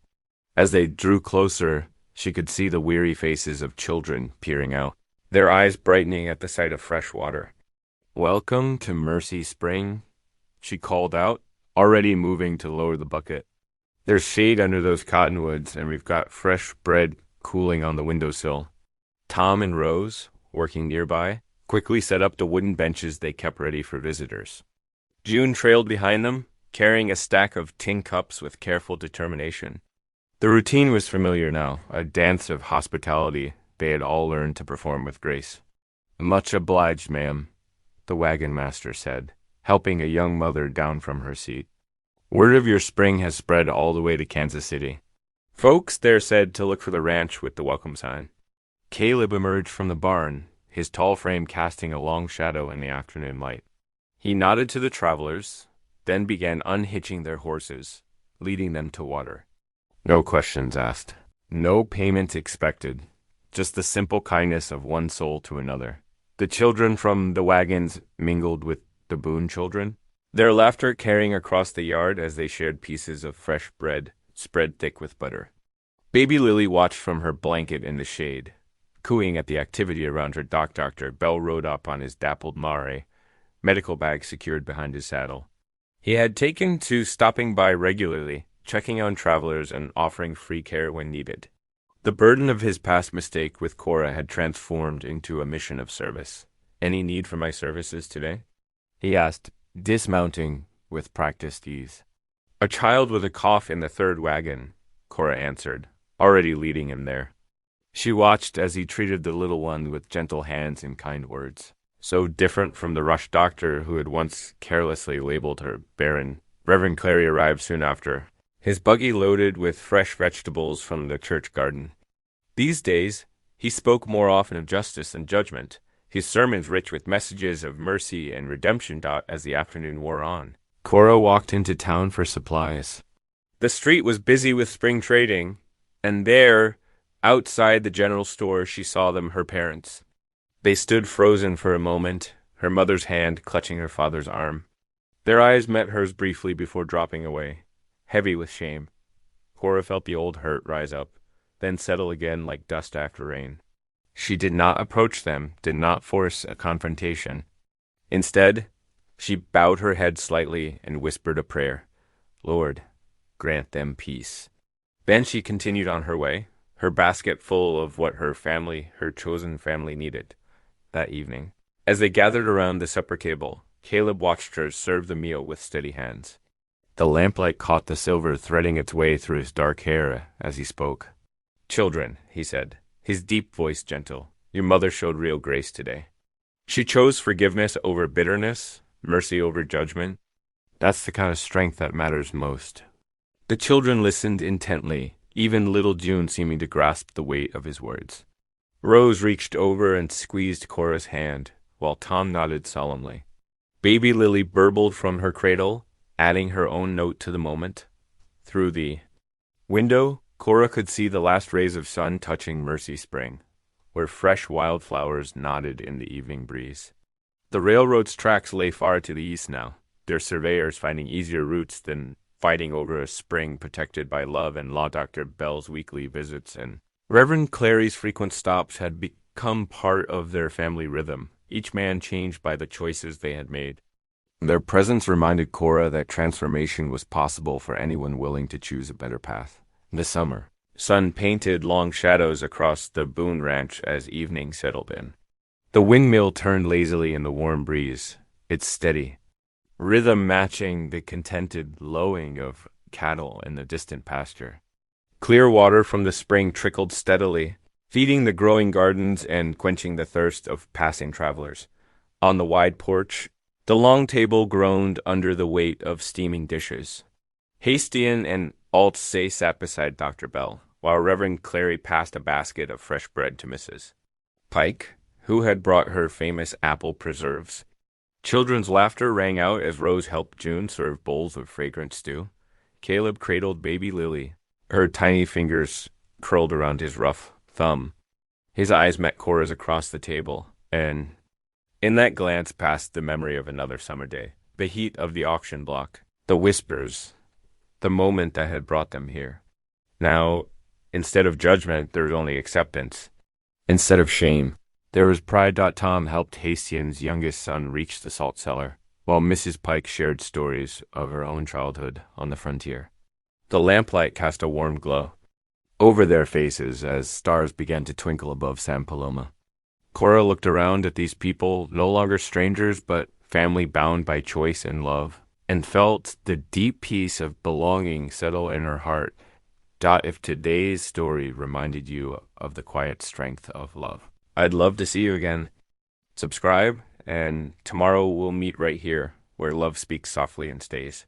As they drew closer, she could see the weary faces of children peering out, their eyes brightening at the sight of fresh water. "Welcome to Mercy Spring," she called out, already moving to lower the bucket. "There's shade under those cottonwoods, and we've got fresh bread cooling on the windowsill." Tom and Rose, working nearby, quickly set up the wooden benches they kept ready for visitors. June trailed behind them, carrying a stack of tin cups with careful determination. The routine was familiar now, a dance of hospitality they had all learned to perform with grace. "Much obliged, ma'am," the wagon master said, helping a young mother down from her seat. "Word of your spring has spread all the way to Kansas City." Folks there said to look for the ranch with the welcome sign. Caleb emerged from the barn, his tall frame casting a long shadow in the afternoon light. He nodded to the travelers, then began unhitching their horses, leading them to water. No questions asked. No payment expected. Just the simple kindness of one soul to another. The children from the wagons mingled with the Boone children, their laughter carrying across the yard as they shared pieces of fresh bread spread thick with butter. Baby Lily watched from her blanket in the shade. Cooing at the activity around her doctor, Bell rode up on his dappled mare, medical bag secured behind his saddle. He had taken to stopping by regularly, checking on travelers and offering free care when needed. The burden of his past mistake with Cora had transformed into a mission of service. "Any need for my services today?" he asked, dismounting with practiced ease. "A child with a cough in the 3rd wagon," Cora answered, already leading him there. She watched as he treated the little one with gentle hands and kind words. So different from the rushed doctor who had once carelessly labeled her barren. Reverend Clary arrived soon after, his buggy loaded with fresh vegetables from the church garden. These days, he spoke more often of justice and judgment, his sermons rich with messages of mercy and redemption. As the afternoon wore on, Cora walked into town for supplies. The street was busy with spring trading, and there, outside the general store, she saw them, her parents. They stood frozen for a moment, her mother's hand clutching her father's arm. Their eyes met hers briefly before dropping away, heavy with shame. Cora felt the old hurt rise up, then settle again like dust after rain. She did not approach them, did not force a confrontation. Instead, she bowed her head slightly and whispered a prayer. "Lord, grant them peace." Then she continued on her way, her basket full of what her family, her chosen family, needed that evening. As they gathered around the supper table, Caleb watched her serve the meal with steady hands. The lamplight caught the silver threading its way through his dark hair as he spoke. "Children," he said, his deep voice gentle, "your mother showed real grace today. She chose forgiveness over bitterness, mercy over judgment. That's the kind of strength that matters most." The children listened intently, even little June seeming to grasp the weight of his words. Rose reached over and squeezed Cora's hand, while Tom nodded solemnly. Baby Lily burbled from her cradle, adding her own note to the moment. Through the window, Cora could see the last rays of sun touching Mercy Spring, where fresh wildflowers nodded in the evening breeze. The railroad's tracks lay far to the east now, their surveyors finding easier routes than fighting over a spring protected by love and Law Dr. Bell's weekly visits, and Reverend Clary's frequent stops had become part of their family rhythm, each man changed by the choices they had made. Their presence reminded Cora that transformation was possible for anyone willing to choose a better path. The summer, Sun painted long shadows across the Boone Ranch as evening settled in. The windmill turned lazily in the warm breeze, its steady rhythm matching the contented lowing of cattle in the distant pasture. Clear water from the spring trickled steadily, feeding the growing gardens and quenching the thirst of passing travelers. On the wide porch, the long table groaned under the weight of steaming dishes. Hastian and Alt Say sat beside Dr. Bell, while Reverend Clary passed a basket of fresh bread to Mrs. Pike, who had brought her famous apple preserves. Children's laughter rang out as Rose helped June serve bowls of fragrant stew. Caleb cradled baby Lily, her tiny fingers curled around his rough thumb. His eyes met Cora's across the table, and in that glance passed the memory of another summer day, the heat of the auction block, the whispers, the moment that had brought them here. Now, instead of judgment, there was only acceptance. Instead of shame, there was pride. Tom helped Hastian's youngest son reach the salt cellar, while Mrs. Pike shared stories of her own childhood on the frontier. The lamplight cast a warm glow over their faces as stars began to twinkle above San Paloma. Cora looked around at these people, no longer strangers, but family bound by choice and love, and felt the deep peace of belonging settle in her heart. If today's story reminded you of the quiet strength of love, I'd love to see you again. Subscribe, and tomorrow we'll meet right here, where love speaks softly and stays.